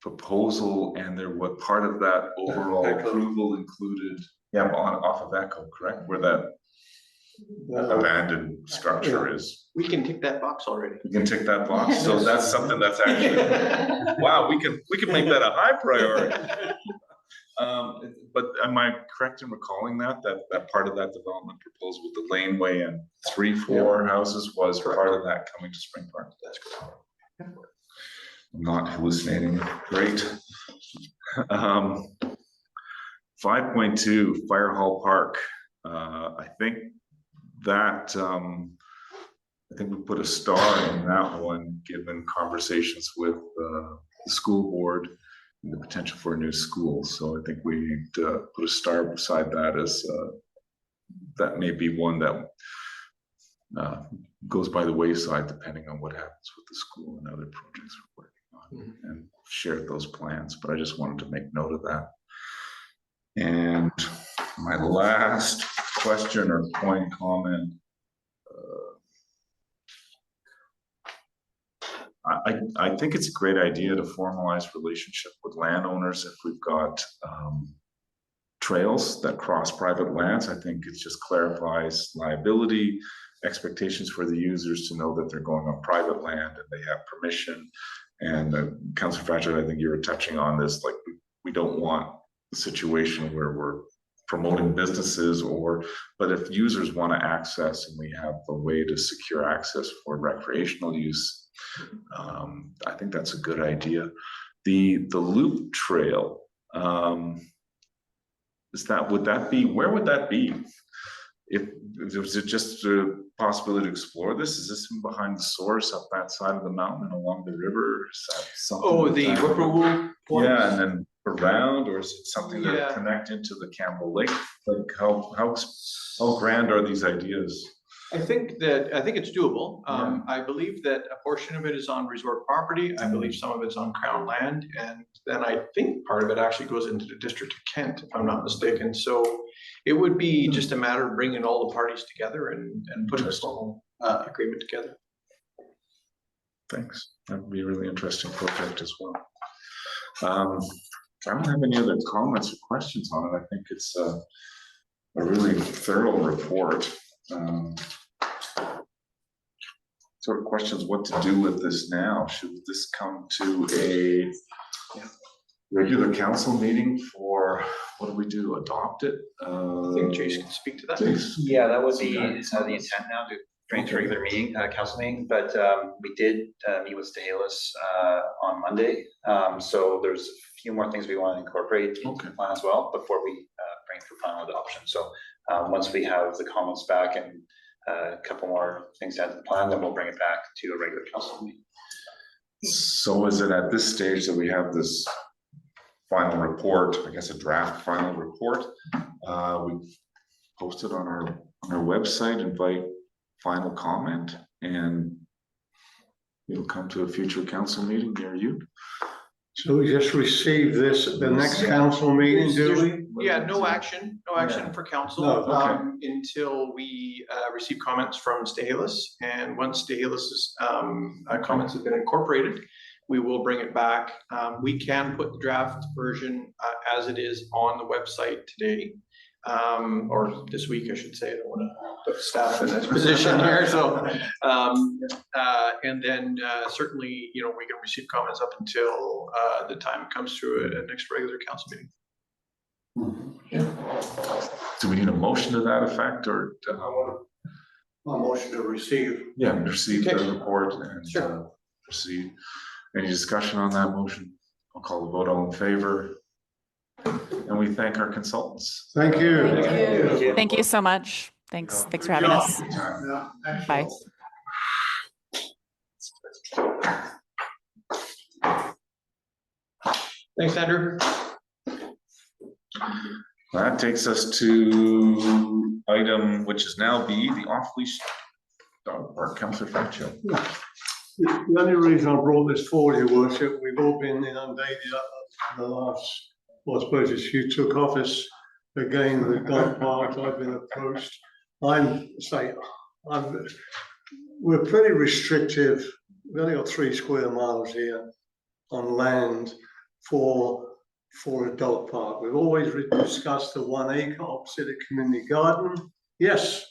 proposal and part of that overall approval included, off of Echo, correct? Where that abandoned structure is. We can tick that box already. You can tick that box. So that's something that's actually, wow, we can make that a high priority. But am I correct in recalling that part of that development proposal with the laneway and 3-4 houses was part of that coming to Spring Park? That's correct. I'm not hallucinating. Great. 5.2 Fire Hall Park. I think that I think we put a star in that one, given conversations with the school board and the potential for a new school. So I think we need to put a star beside that, as that may be one that goes by the wayside depending on what happens with the school and other projects we're working on, and share those plans. But I just wanted to make note of that. And my last question or point comment, I think it's a great idea to formalize relationship with landowners if we've got trails that cross private lands. I think it just clarifies liability, expectations for the users to know that they're going on private land and they have permission. And Councillor Fratcher, I think you were touching on this, like we don't want a situation where we're promoting businesses, but if users want to access and we have a way to secure access for recreational use, I think that's a good idea. The loop trail, where would that be? If was it just a possibility to explore this? Is this from behind the source up that side of the mountain and along the river? Is that something? Oh, the Whippoorwill point? Yeah, and then around, or is it something Yeah. to connect into the Campbell Lake? Like how grand are these ideas? I think it's doable. Yeah. I believe that a portion of it is on resort property. I believe some of it's on Crown land. And then I think part of it actually goes into the District of Kent, if I'm not mistaken. So it would be just a matter of bringing all the parties together and putting a formal agreement together. Thanks. That would be a really interesting project as well. I don't have any other comments or questions on it. I think it's a really thorough report. Sort of questions what to do with this now. Should this come to a regular council meeting for, what do we do, adopt it? I think Jason can speak to that. Jason? Yeah, that would be the intent now to bring to regular meeting, council meeting, but we did meet with Staheless on Monday. So there's a few more things we want to incorporate into the plan as well before we bring it for final adoption. So once we have the comments back and a couple more things to add to the plan, then we'll bring it back to a regular council meeting. So is it at this stage that we have this final report, I guess a draft final report? We post it on our website, invite final comment, and it'll come to a future council meeting near you. So we just receive this at the next council meeting, do we? Yeah, no action for council No, okay. Until we receive comments from Staheless. And once Staheless's comments have been incorporated, we will bring it back. We can put the draft version as it is on the website today, or this week, I should say. I don't want to put staff in this position here. So, and then certainly, we can receive comments up until the time it comes to a next regular council meeting. Do we need a motion to that effect, or? A motion to receive. Yeah, receive the Okay. report and Sure. proceed. Any discussion on that motion? I'll call the vote. All in favor? And we thank our consultants. Thank you. Thank you. Thank you so much. Thanks for having us. Yeah, Bye. Thanks, Andrew. That takes us to item, which is now B, the off-leash dog park. Councillor Fratcher. The only reason I brought this forward, Your Worship, we've all been inundated the last, well, I suppose since you took office, again, the dog park, I've been approached. We're pretty restrictive. We've only got 3 square miles here on land for a dog park. We've always discussed the 1 acre opposite a community garden. Yes,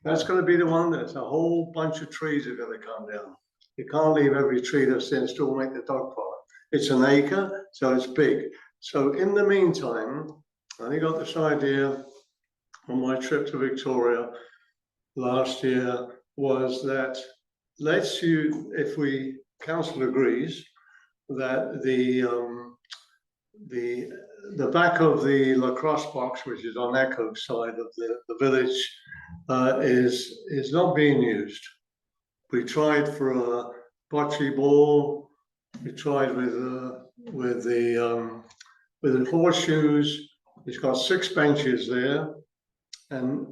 that's going to be the one. There's a whole bunch of trees that are going to come down. You can't leave every tree that's there and still make the dog park. It's an acre, so it's big. So in the meantime, I only got this idea on my trip to Victoria last year, was that if we council agrees that the back of the lacrosse box, which is on Echo side of the village, is not being used. We tried for a bocce ball. We tried with the horseshoes. It's got 6 benches there, and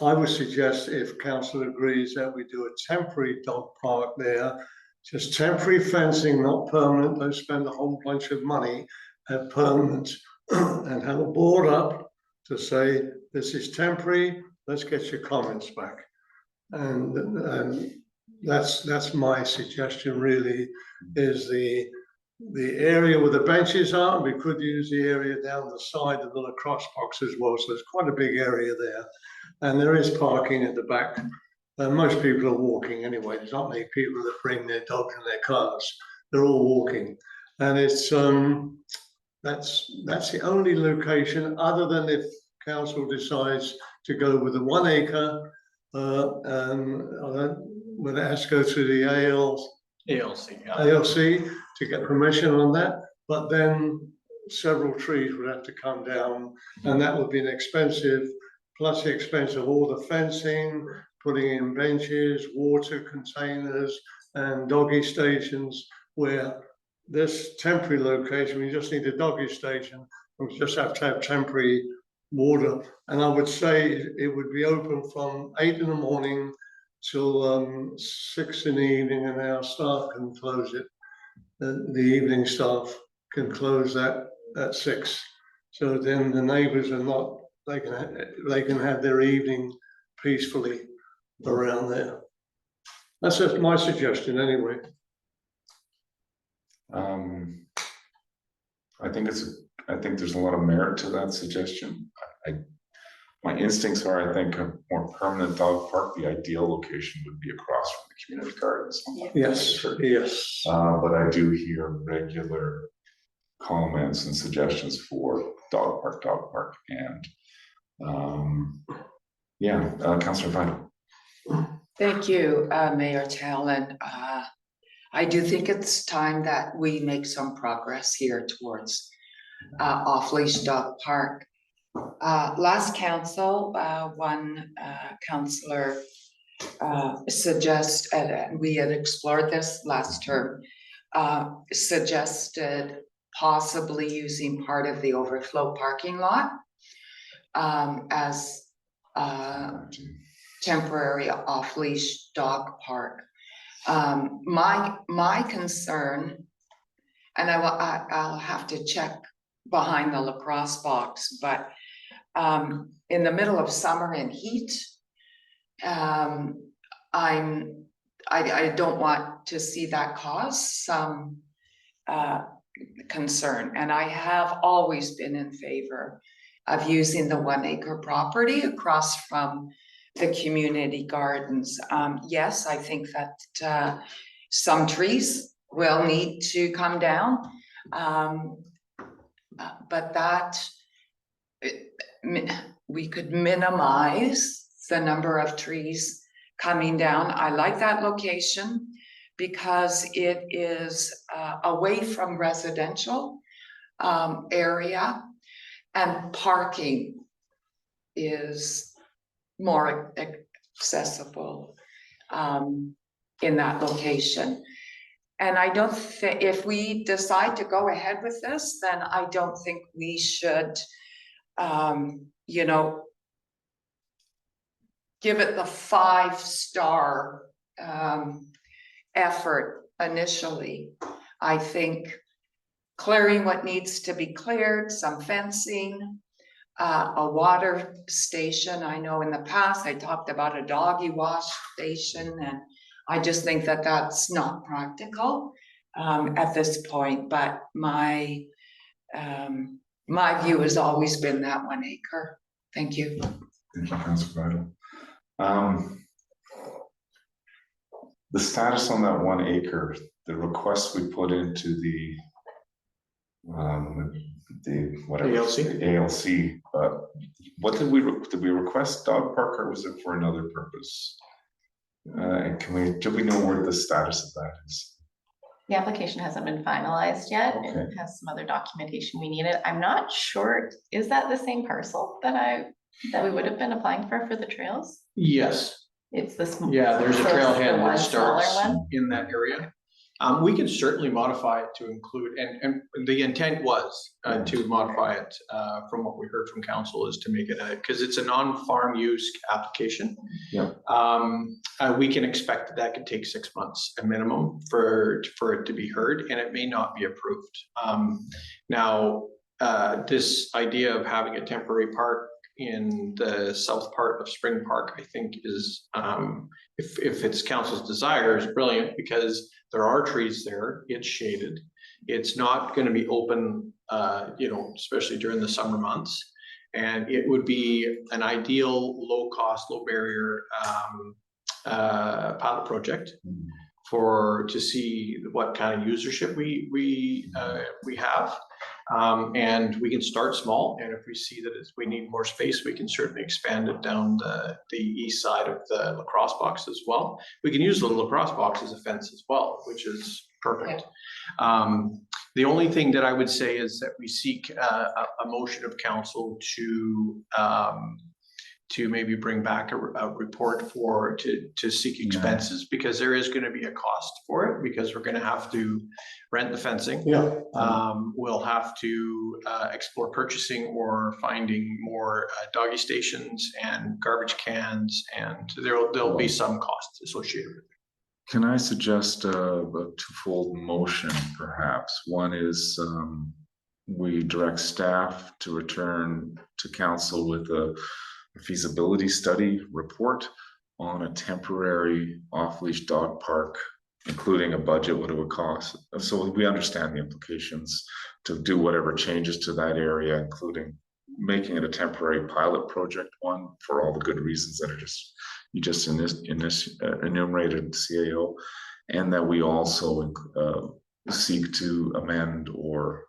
I would suggest, if council agrees, that we do a temporary dog park there, just temporary fencing, not permanent. Don't spend a whole bunch of money at permanent, and have a board up to say, this is temporary, let's get your comments back. And that's my suggestion, really, is the area where the benches are. We could use the area down the side of the lacrosse box as well, so there's quite a big area there. And there is parking at the back. And most people are walking anyway. There's not many people that bring their dogs in their cars. They're all walking. And it's that's the only location, other than if council decides to go with the 1 acre, whether it has to go through the ALC, yeah. ALC to get permission on that. But then several trees would have to come down, and that would be an expensive, plus the expense of all the fencing, putting in benches, water containers, and doggy stations, where this temporary location, we just need a doggy station, and we just have to have temporary water. And I would say it would be open from 8 in the morning till 6 in the evening, and our staff can close it. The evening staff can close that at 6. So then the neighbors are not, they can have their evening peacefully around there. That's just my suggestion anyway. I think there's a lot of merit to that suggestion. My instincts are, I think a more permanent dog park, the ideal location would be across from the community gardens. Yes, yes. But I do hear regular comments and suggestions for dog park, and Councillor Vital. Thank you, Mayor Talon. I do think it's time that we make some progress here towards off-leash dog park. Last council, one councillor suggested, and we had explored this last term, suggested possibly using part of the overflow parking lot as temporary off-leash dog park. My concern, and I'll have to check behind the lacrosse box, but in the middle of summer and heat, I don't want to see that cause some concern. And I have always been in favor of using the 1 acre property across from the community gardens. Yes, I think that some trees will need to come down, but that we could minimize the number of trees coming down. I like that location because it is away from residential area, and parking is more accessible in that location. And I don't think, if we decide to go ahead with this, then I don't think we should, give it the 5-star effort initially. I think clearing what needs to be cleared, some fencing, a water station. I know in the past I talked about a doggy wash station, and I just think that that's not practical at this point. But my view has always been that 1 acre. Thank you. Thank you, Councillor Vital. The status on that 1 acre, the request we put into the whatever ALC? the ALC. What did we request dog park, or was it for another purpose? And do we know where the status of that is? The application hasn't been finalized yet. Okay. It has some other documentation we needed. I'm not sure, is that the same parcel that we would have been applying for the trails? Yes, It's this. yeah, there's a so it's the trailhead one that smaller starts one? in that area. We can certainly modify it to include, and the intent was to modify it from what we heard from council is to make it because it's a non-farm use application. Yeah. We can expect that could take 6 months a minimum for it to be heard, and it may not be approved. Now, this idea of having a temporary park in the south part of Spring Park, I think is, if it's council's desire, is brilliant because there are trees there, it's shaded. It's not gonna be open, especially during the summer months. And it would be an ideal, low cost, low barrier pilot project to see what kind of usership we have. And we can start small, and if we see that we need more space, we can certainly expand it down the east side of the lacrosse box as well. We can use the lacrosse box as a fence as well, which is perfect. The only thing that I would say is that we seek a motion of council to maybe bring back a report to seek expenses, because there is going to be a cost for it, because we're going to have to rent the fencing. Yeah. We'll have to explore purchasing or finding more doggy stations and garbage cans, and there'll be some costs associated with it. Can I suggest a twofold motion, perhaps? One is we direct staff to return to council with a feasibility study report on a temporary off-leash dog park, including a budget, what it would cost. So we understand the implications to do whatever changes to that area, including making it a temporary pilot project, one, for all the good reasons that you just enumerated, CAO, and that we also seek to amend or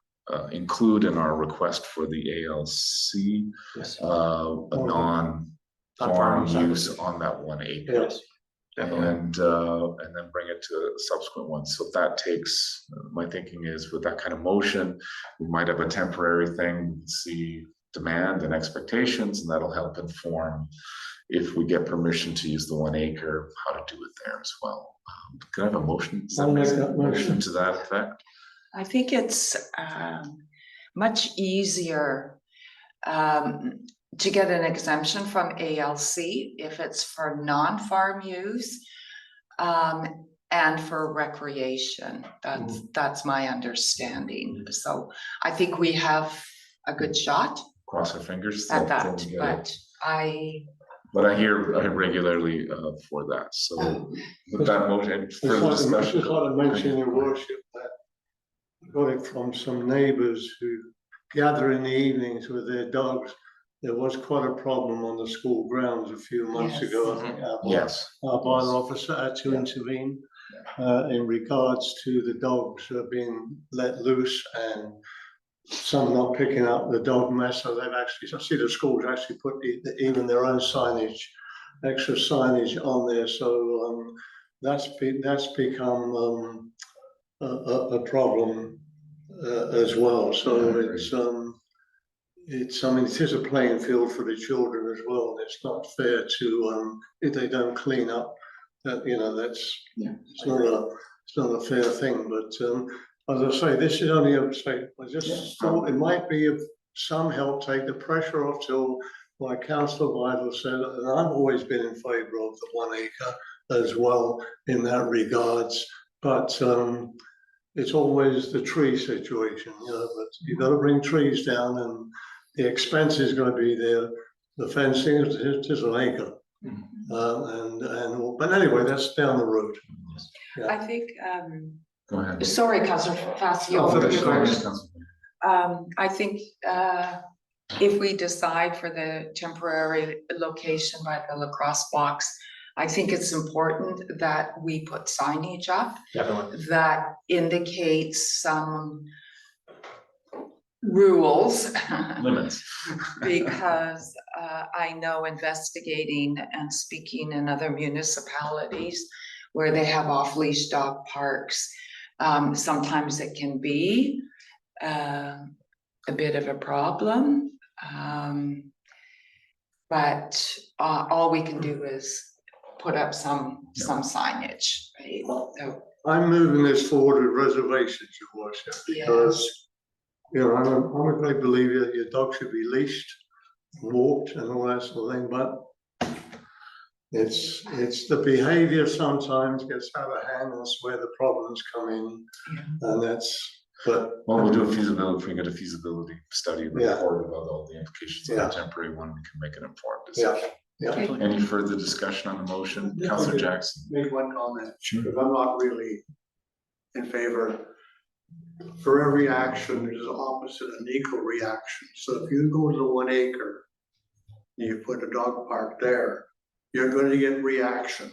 include in our request for the ALC a non-farm use on that 1 acre. Yes. And then bring it to subsequent ones. So that takes, my thinking is with that kind of motion, we might have a temporary thing, see demand and expectations, and that'll help inform if we get permission to use the 1 acre, how to do it there as well. Can I have a motion? I'll make that motion. To that effect? I think it's much easier to get an exemption from ALC if it's for non-farm use and for recreation. That's my understanding. So I think we have a good shot Cross our fingers. at that that, we get it. but I hear regularly for that. So with that motion, further discussion. Just want to mention, Your Worship, that I got it from some neighbours who gather in the evenings with their dogs. There was quite a problem on the school grounds a few months Yes. ago. I think Yes. our bylaw officer had to intervene in regards to the dogs being let loose and some not picking up the dog mess. So they've actually, I see the schools actually put even their own signage, extra signage on there. So that's become a problem as well. So I mean, it is a playing field for the children as well. It's not fair to if they don't clean up. It's not a fair thing. But as I say, this is only a say. I just thought it might be of some help, take the pressure off till, like Councillor Vital said, and I've always been in favour of the 1 acre as well in that regards. But it's always the tree situation, but you've got to bring trees down and the expense is going to be there. The fencing is an acre. But anyway, that's down the road. I think, Go ahead. sorry, Councillor Facio. I think if we decide for the temporary location by the lacrosse box, I think it's important that we put signage up Definitely. that indicates some rules. Limits. Because I know investigating and speaking in other municipalities where they have off-leash dog parks, Sometimes it can be a bit of a problem. But all we can do is put up some signage, right? So, I'm moving this forward with reservations, Your Worship, Yeah. because, you know, I'm a great believer that your dog should be leashed, walked and all that sort of thing, but it's the behavior sometimes gets out of hand, that's where the problems come in. And but. Well, we'll do a feasibility, if we get a feasibility study Yeah. report about all the implications of Yeah. the temporary one, we can make an informed Yeah, decision. yeah. Any further discussion on the motion? Councillor Jackson? Make one comment, Sure. because I'm not really in favor. For every action, there's an opposite and equal reaction. So if you go to the 1 acre, and you put a dog park there, you're gonna get reaction.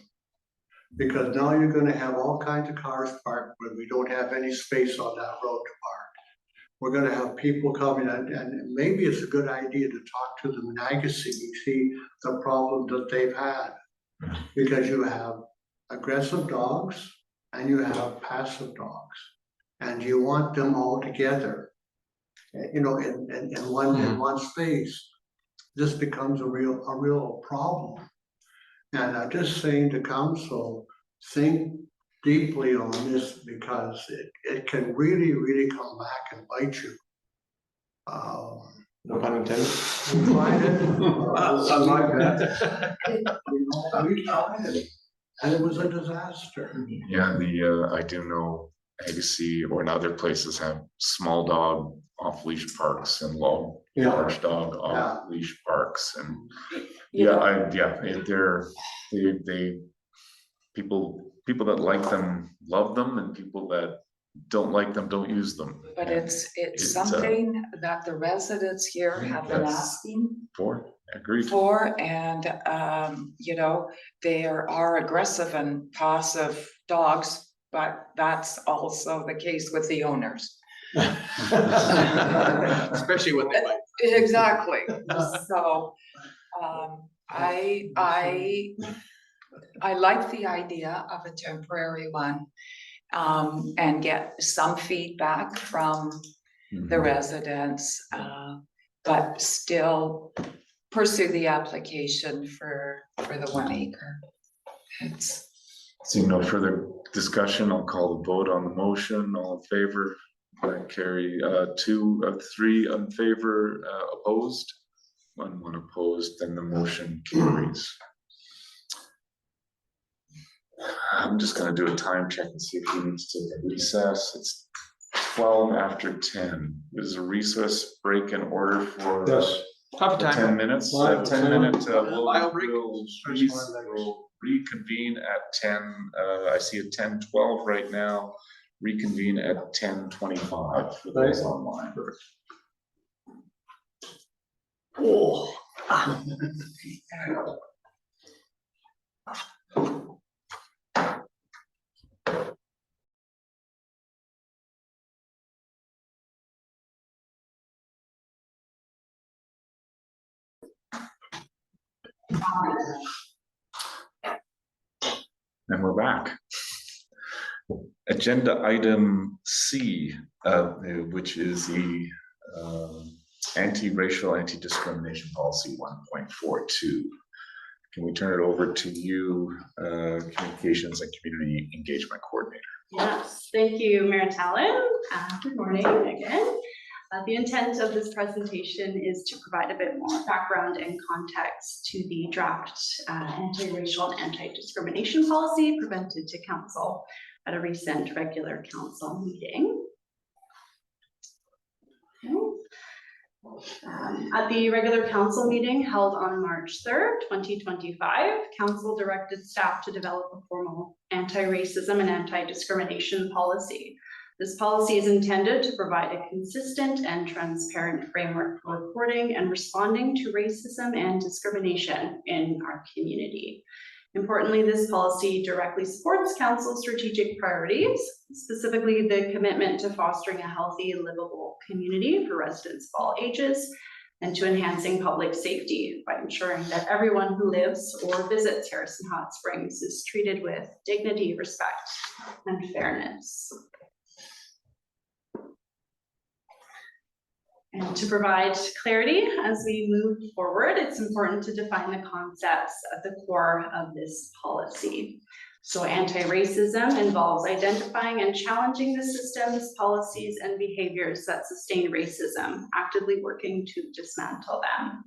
Because now you're gonna have all kinds of cars parked when we don't have any space on that road to park. We're gonna have people coming and maybe it's a good idea to talk to them in Agassiz and see the problem that they've had. Because you have aggressive dogs and you have passive dogs. And you want them all together, you know, in one space. This becomes a real problem. And I'm just saying to council, think deeply on this because it can really come back and bite you. No pun intended. We tried it. We tried it, and it was a disaster. Yeah, I do know Agassiz or in other places have small dog off leash parks and large dog off leash parks and people that like them love them and people that don't like them don't use them. but it's something that the residents here have been asking Agreed. for, and you know, there are aggressive and passive dogs, but that's also the case with the owners. Especially when they bite. Exactly. So I like the idea of a temporary one, and get some feedback from the residents, but still pursue the application for the 1 acre. Seeing no further discussion, I'll call the vote on the motion. All in favor? Carry 2 of 3 in favor, opposed. 1 opposed, then the motion carries. I'm just gonna do a time check and see if he needs to recess. It's 12 after 10. There's a recess break in order for Yes. Top time. 10 minutes. 5 to 10. Aisle break. We'll reconvene at 10. I see a 10:12 right now. Reconvene at 10:25 for those online. Oh. And we're back. Agenda item C, which is the anti-racial, anti-discrimination policy 1.42. Can we turn it over to you, Communications and Community Engagement Coordinator? Yes, thank you, Mayor Tallon. Good morning again. The intent of this presentation is to provide a bit more background and context to the draft anti-racial and anti-discrimination policy presented to Council at a recent regular Council meeting. At the regular Council meeting held on March 3rd, 2025, Council directed staff to develop a formal anti-racism and anti-discrimination policy. This policy is intended to provide a consistent and transparent framework for reporting and responding to racism and discrimination in our community. Importantly, this policy directly supports Council's strategic priorities, specifically the commitment to fostering a healthy, livable community for residents of all ages, and to enhancing public safety by ensuring that everyone who lives or visits Harrison Hot Springs is treated with dignity, respect, and fairness. And to provide clarity as we move forward, it's important to define the concepts at the core of this policy. So anti-racism involves identifying and challenging the systems, policies, and behaviors that sustain racism, actively working to dismantle them.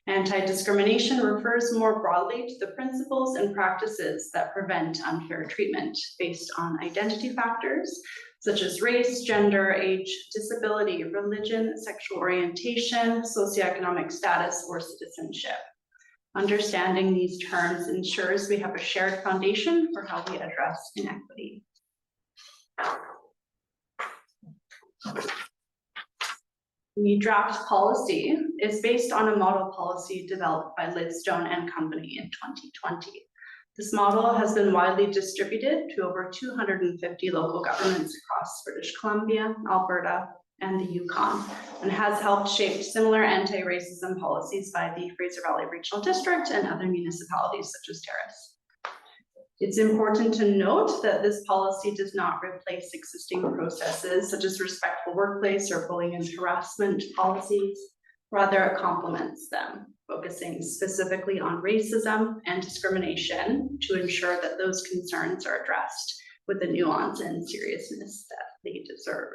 Anti-discrimination refers more broadly to the principles and practices that prevent unfair treatment based on identity factors such as race, gender, age, disability, religion, sexual orientation, socioeconomic status, or citizenship. Understanding these terms ensures we have a shared foundation for how we address inequity. The draft policy is based on a model policy developed by Lidstone and Company in 2020. This model has been widely distributed to over 250 local governments across British Columbia, Alberta, and the Yukon, and has helped shape similar anti-racism policies by the Fraser Valley Regional District and other municipalities such as Terrace. It's important to note that this policy does not replace existing processes such as respectful workplace or bullying and harassment policies. Rather, it complements them, focusing specifically on racism and discrimination to ensure that those concerns are addressed with the nuance and seriousness that they deserve.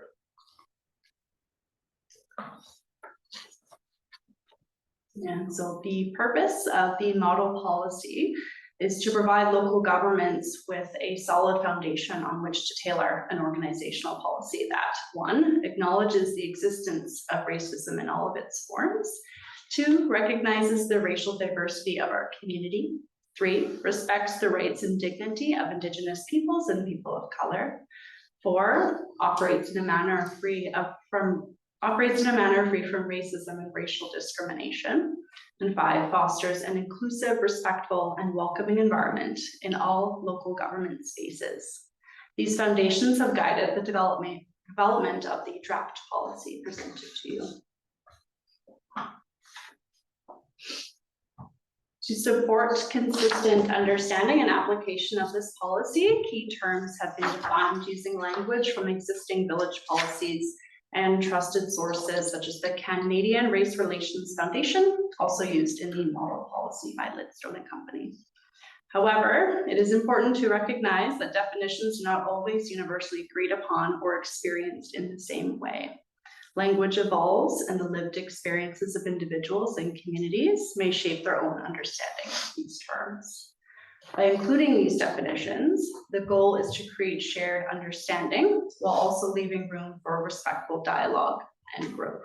And so the purpose of the model policy is to provide local governments with a solid foundation on which to tailor an organizational policy that, one, acknowledges the existence of racism in all of its forms, two, recognizes the racial diversity of our community, three, respects the rights and dignity of Indigenous peoples and people of color, four, operates in a manner free from racism and racial discrimination, and five, fosters an inclusive, respectful, and welcoming environment in all local government spaces. These foundations have guided the development of the draft policy presented to you. To support consistent understanding and application of this policy, key terms have been defined using language from existing village policies and trusted sources such as the Canadian Race Relations Foundation, also used in the model policy by Lidstone and Company. However, it is important to recognize that definitions are not always universally agreed upon or experienced in the same way. Language evolves, and the lived experiences of individuals and communities may shape their own understanding of these terms. By including these definitions, the goal is to create shared understanding while also leaving room for respectful dialogue and growth.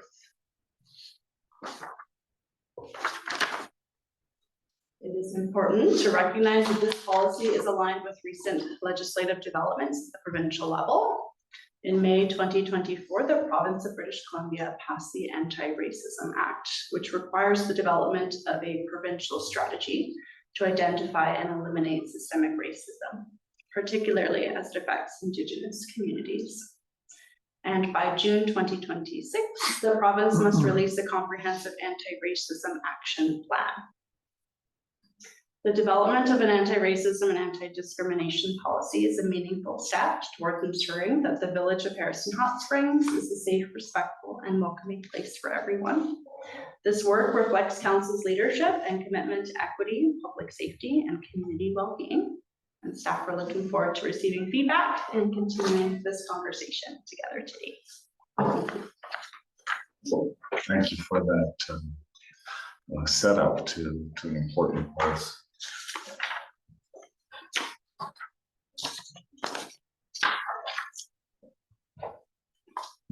It is important to recognize that this policy is aligned with recent legislative developments at the provincial level. In May 2024, the province of British Columbia passed the Anti-Racism Act, which requires the development of a provincial strategy to identify and eliminate systemic racism, particularly as it affects Indigenous communities. And by June 2026, the province must release a comprehensive anti-racism action plan. The development of an anti-racism and anti-discrimination policy is a meaningful step towards ensuring that the village of Harrison Hot Springs is a safe, respectful, and welcoming place for everyone. This work reflects Council's leadership and commitment to equity, public safety, and community well-being. And staff are looking forward to receiving feedback and continuing this conversation together today. Thank you for that setup to an important place.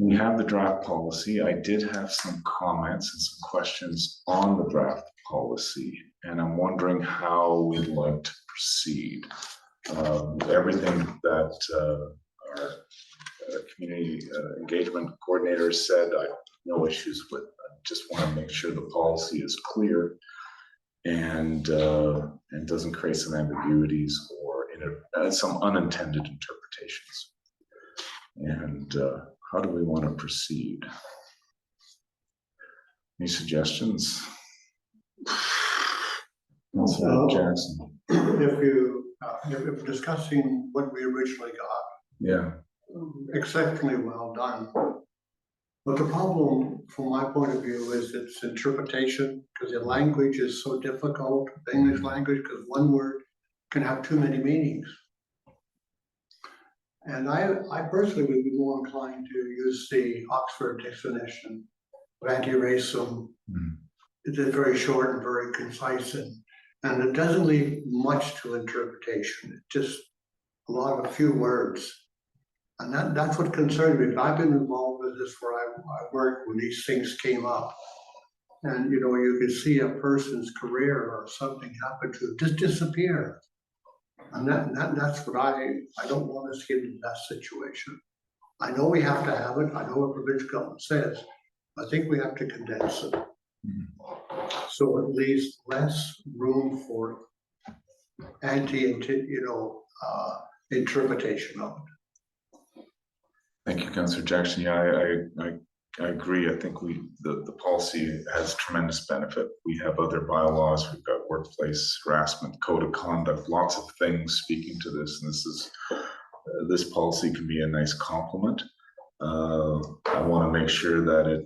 We have the draft policy. I did have some comments and some questions on the draft policy, and I'm wondering how we'd like to proceed. Everything that our community engagement coordinator said, I have no issues with. I just want to make sure the policy is clear and doesn't create some ambiguities or some unintended interpretations. And how do we want to proceed? Any suggestions? Jackson. If discussing what we originally got, Yeah. exceptionally well done. But the problem, from my point of view, is its interpretation, because the language is so difficult, the English language, because one word can have too many meanings. And I personally would be more inclined to use the Oxford definition of anti-racism. It's very short and very concise, and it doesn't leave much to interpretation. It's just a few words. And that's what concerns me. I've been involved with this where I worked when these things came up. And you know, you could see a person's career or something happen to them, just disappear. And that's what I don't want us to get into that situation. I know we have to have it. I know what provincial government says. I think we have to condense it. So it leaves less room for interpretation of it. Thank you, Councillor Jackson. Yeah, I agree. I think the policy has tremendous benefit. We have other bylaws. We've got workplace harassment, code of conduct, lots of things speaking to this. And this policy can be a nice complement. I want to make sure that it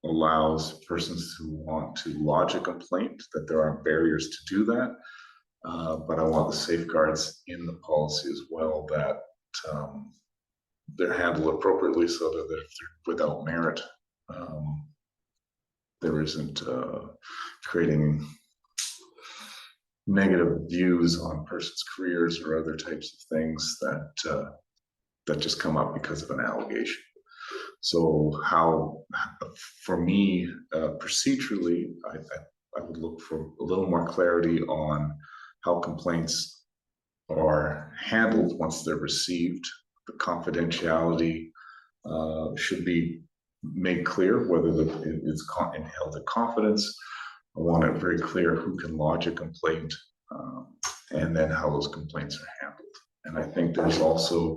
allows persons who want to lodge a complaint, that there aren't barriers to do that. But I want the safeguards in the policy as well, that they're handled appropriately, so that if they're without merit, there isn't creating negative views on persons' careers or other types of things that just come up because of an allegation. So how, for me, procedurally, I would look for a little more clarity on how complaints are handled once they're received. The confidentiality should be made clear, whether it's held in confidence. I want it very clear who can lodge a complaint, and then how those complaints are handled. And I think there's also,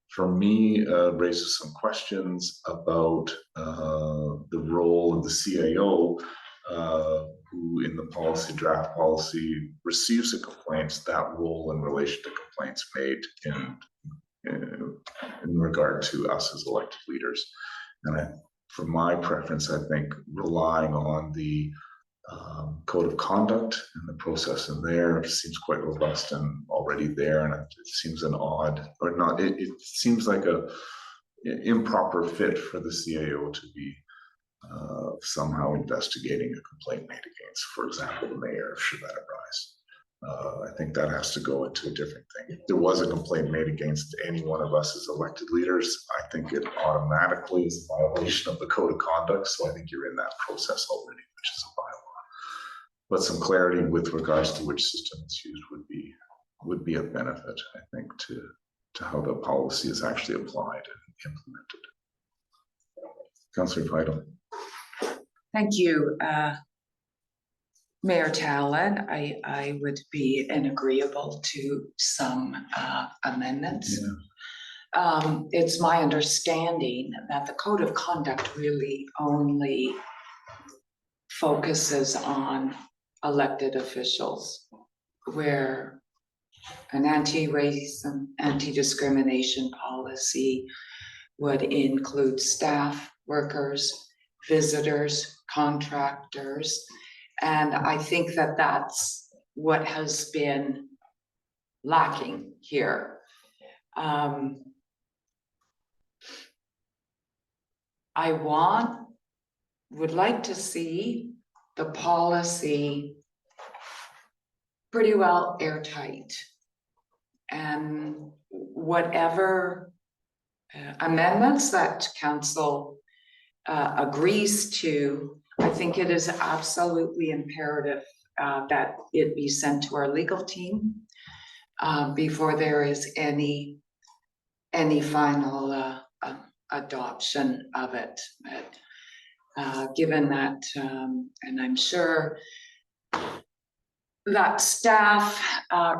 for me, raises some questions about the role of the CAO, who in the draft policy receives a complaint, that role in relation to complaints made in regard to us as elected leaders. And for my preference, I think relying on the code of conduct and the process in there seems quite robust and already there, and it seems an odd, or not, it seems like a improper fit for the CAO to be somehow investigating a complaint made against, for example, the mayor, should that arise. I think that has to go into a different thing. If there was a complaint made against any one of us as elected leaders, I think it automatically is a violation of the code of conduct. So I think you're in that process already, which is a bylaw. But some clarity with regards to which system is used would be a benefit, I think, to how the policy is actually applied and implemented. Councillor Vital. Thank you, Mayor Talon. I would be agreeable to some amendments. Yeah. It's my understanding that the code of conduct really only focuses on elected officials, where an anti-racism, anti-discrimination policy would include staff, workers, visitors, contractors. And I think that that's what has been lacking here. I would like to see the policy pretty well airtight, and whatever amendments that council agrees to, I think it is absolutely imperative that it be sent to our legal team before there is any final adoption of it. But, given that, and I'm sure that staff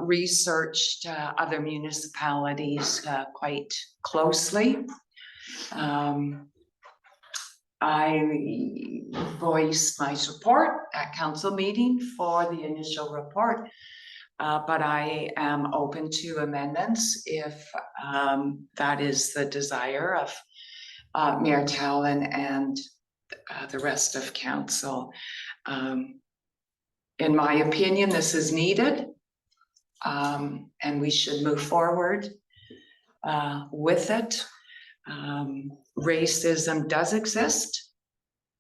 researched other municipalities quite closely. I voiced my support at council meeting for the initial report, but I am open to amendments if that is the desire Mayor Talon and the rest of council. In my opinion, this is needed. And we should move forward with it. Racism does exist,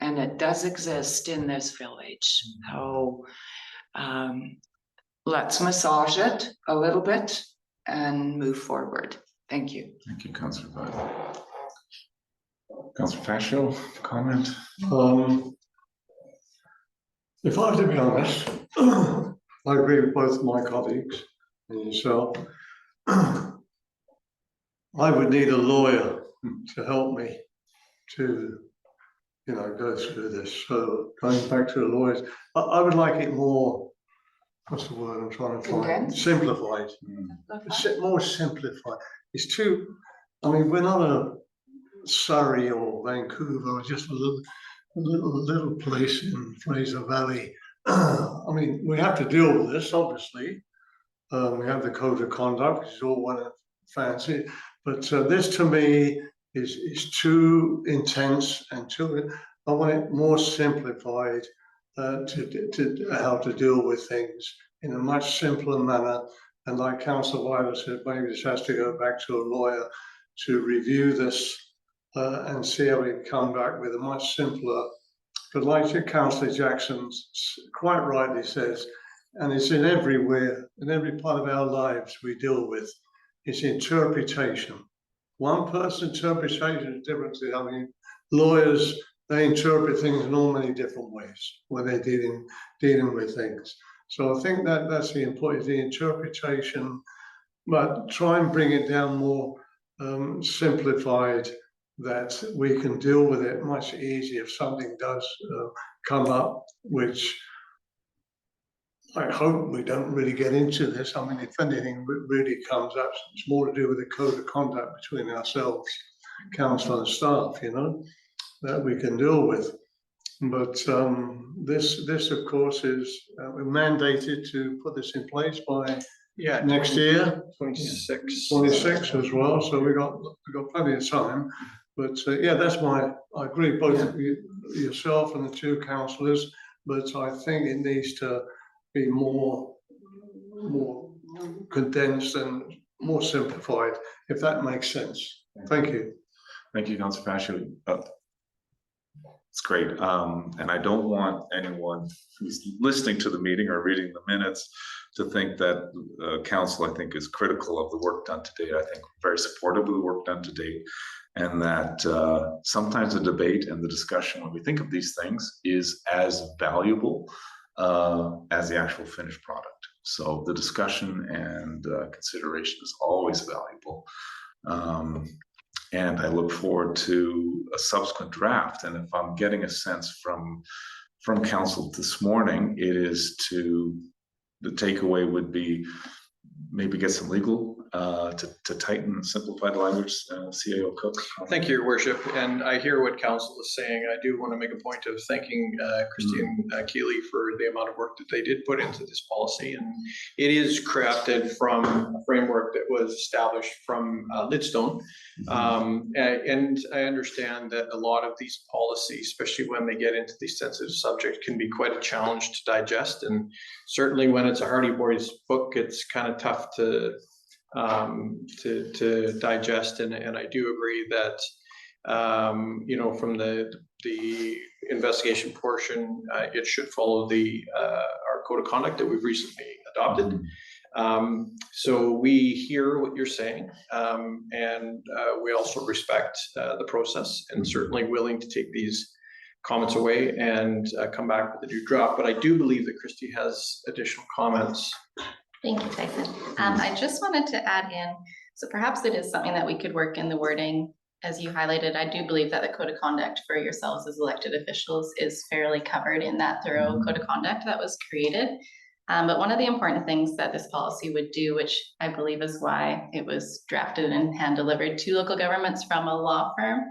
and it does exist in this village. So let's massage it a little bit and move forward. Thank you. Thank you, Councillor Budd. Councillor Fascio, comment? If I have to be honest, I agree with both my colleagues and yourself. I would need a lawyer to help me to, go through this. So going back to the lawyers, I would like it more, what's the word I'm trying to find? Condensed? Simplified. More simplified. It's too, we're not a Surrey or Vancouver or just a little place in Fraser Valley. We have to deal with this, obviously. We have the code of conduct, which is all one of fancy, but this to me is too intense and I want it more simplified to how to deal with things in a much simpler manner. And like Councillor Weiler said, maybe this has to go back to a lawyer to review this and see how we come back with a much simpler. But like Councillor Jackson quite rightly says, and it's in everywhere, in every part of our lives we deal with, it's interpretation. One person's interpretation is different. Lawyers, they interpret things in all many different ways when they're dealing with things. So I think that's the important, the interpretation, but try and bring it down more simplified, that we can deal with it much easier if something does come up, which I hope we don't really get into this. If anything really comes up, it's more to do with the code of conduct between ourselves, council and staff, that we can deal with. But this of course is we're mandated to put this in place by next year, 26 as well. So we got plenty of time. But I agree both yourself and the two councillors. But I think it needs to be more condensed and more simplified, if that makes sense. Thank you. Thank you, Councillor Fascio. It's great. And I don't want anyone who's listening to the meeting or reading the minutes to think that council, I think, is critical of the work done to date. I think very supportive of the work done to date, and that sometimes the debate and the discussion when we think of these things is as valuable as the actual finished product. So the discussion and consideration is always valuable. And I look forward to a subsequent draft. And if I'm getting a sense from council this morning, it is the takeaway would be maybe get some legal to tighten and simplify the language. CAO Cook. Thank you, Your Worship. And I hear what council is saying. I do want to make a point of thanking Christine Keeley for the amount of work that they did put into this policy. And it is crafted from a framework that was established from Lidstone. And I understand that a lot of these policies, especially when they get into these sensitive subjects, can be quite a challenge to digest. And certainly when it's a Hardy Boys book, it's kind of tough to digest. And I do agree that from the investigation portion, it should follow our code of conduct that we've recently adopted. So we hear what you're saying, and we also respect the process, and certainly willing to take these comments away and come back with a new draft. But I do believe that Christy has additional comments. Thank you, Tyson. I just wanted to add in, so perhaps it is something that we could work in the wording. As you highlighted, I do believe that the code of conduct for yourselves as elected officials is fairly covered in that thorough code of conduct that was created. But one of the important things that this policy would do, which I believe is why it was drafted and hand delivered to local governments from a law firm,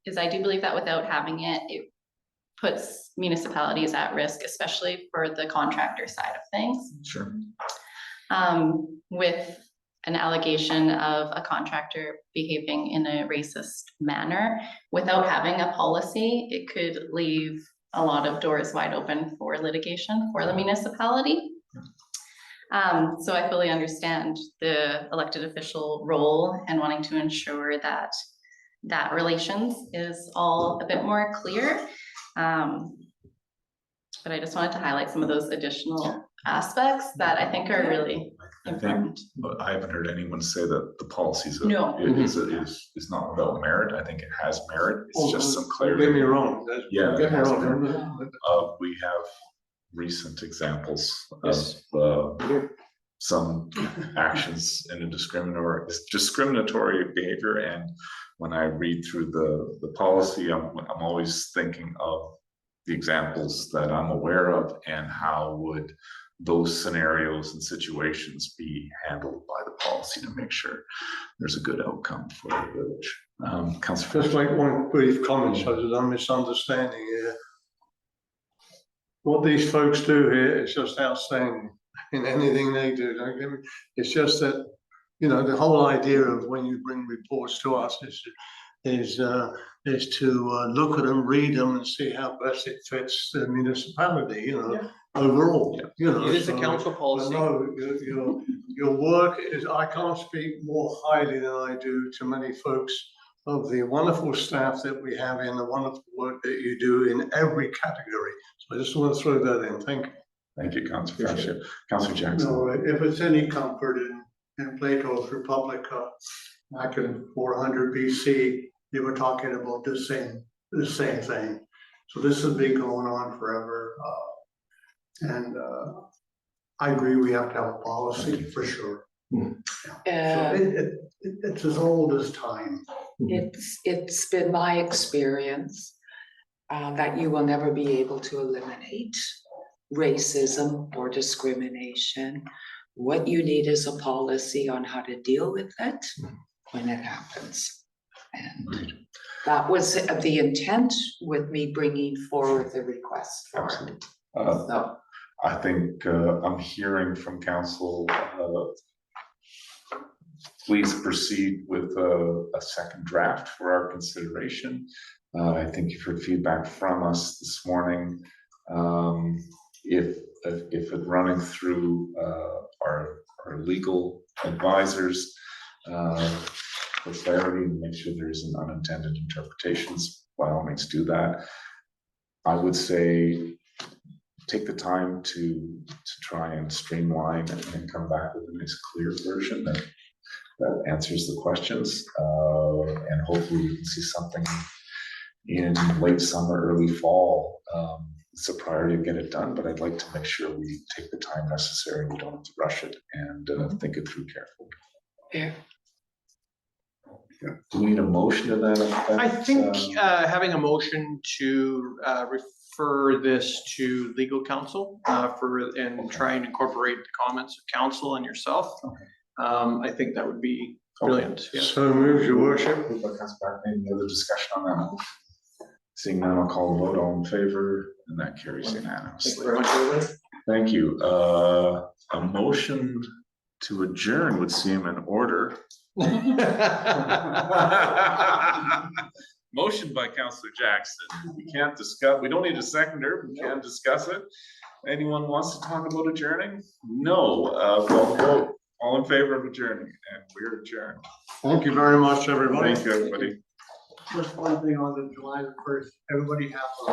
is I do believe that without having it, it puts municipalities at risk, especially for the contractor side of things. Sure. With an allegation of a contractor behaving in a racist manner, without having a policy, it could leave a lot of doors wide open for litigation for the municipality. So I fully understand the elected official role and wanting to ensure that that relations is all a bit more clear. But I just wanted to highlight some of those additional aspects that I think are really I think, important. but I haven't heard anyone say that the policies No. is not without merit. I think it has merit. It's just some Don't clarity. get me wrong. Yeah, Don't get me it has wrong. We have recent examples Yes. of some actions in a discriminatory behavior. And when I read through the policy, I'm always thinking of the examples that I'm aware of and how would those scenarios and situations be handled by the policy to make sure there's a good outcome for the village. Councillor. Just make one brief comment, so there's no misunderstanding here. What these folks do here is just outstanding in anything they do, don't get me? It's just that, you know, the whole idea of when you bring reports to us is to look at them, read them, and see how best it fits the municipality, you know, overall, you know. It is a so- council but policy. no, your work is, I can't speak more highly than I do to many folks of the wonderful staff that we have in the wonderful work that you do in every category. So I just want to throw that in. Thank you. Thank you, Councillor Fascio. Councillor Jackson. No, if it's any comfort in Plato's Republica, back in 400 BC, they were talking about the same thing. So this has been going on forever. And I agree, we have to have a policy for sure. So it's as old as time. It's been my experience that you will never be able to eliminate racism or discrimination. What you need is a policy on how to deal with it when it happens. And that was the intent with me bringing forward the request for it. So, I think I'm hearing from council, please proceed with a second draft for our consideration. I think you've heard feedback from us this morning. If it running through our legal advisors for clarity and make sure there isn't unintended interpretations, by all means do that. I would say take the time to try and streamline and come back with a nice clear version that answers the questions, and hopefully we can see something in late summer, early fall. It's a priority to get it done, but I'd like to make sure we take the time necessary and we don't have to rush it and think it through carefully. yeah. Do we need a motion to that effect? I think having a motion to refer this to legal counsel and try and incorporate the comments of council and yourself. I think that would be brilliant. Yeah. So moves, your worship. Moved by Councilor Barton. Any other discussion on that? Seeing none, I'll call the vote. All in favor, and that carries Thank you unanimously. very much, everybody. Thank you. A motion to adjourn would seem in order. Motion by Councilor Jackson. We can't discuss, we don't need a seconder, we can discuss it. Anyone wants to talk about adjourning? No, we'll vote. All in favor of adjourning, and we're adjourned. Thank you very much, everybody. Thank you, everybody. Just one thing on the July 1st, everybody have a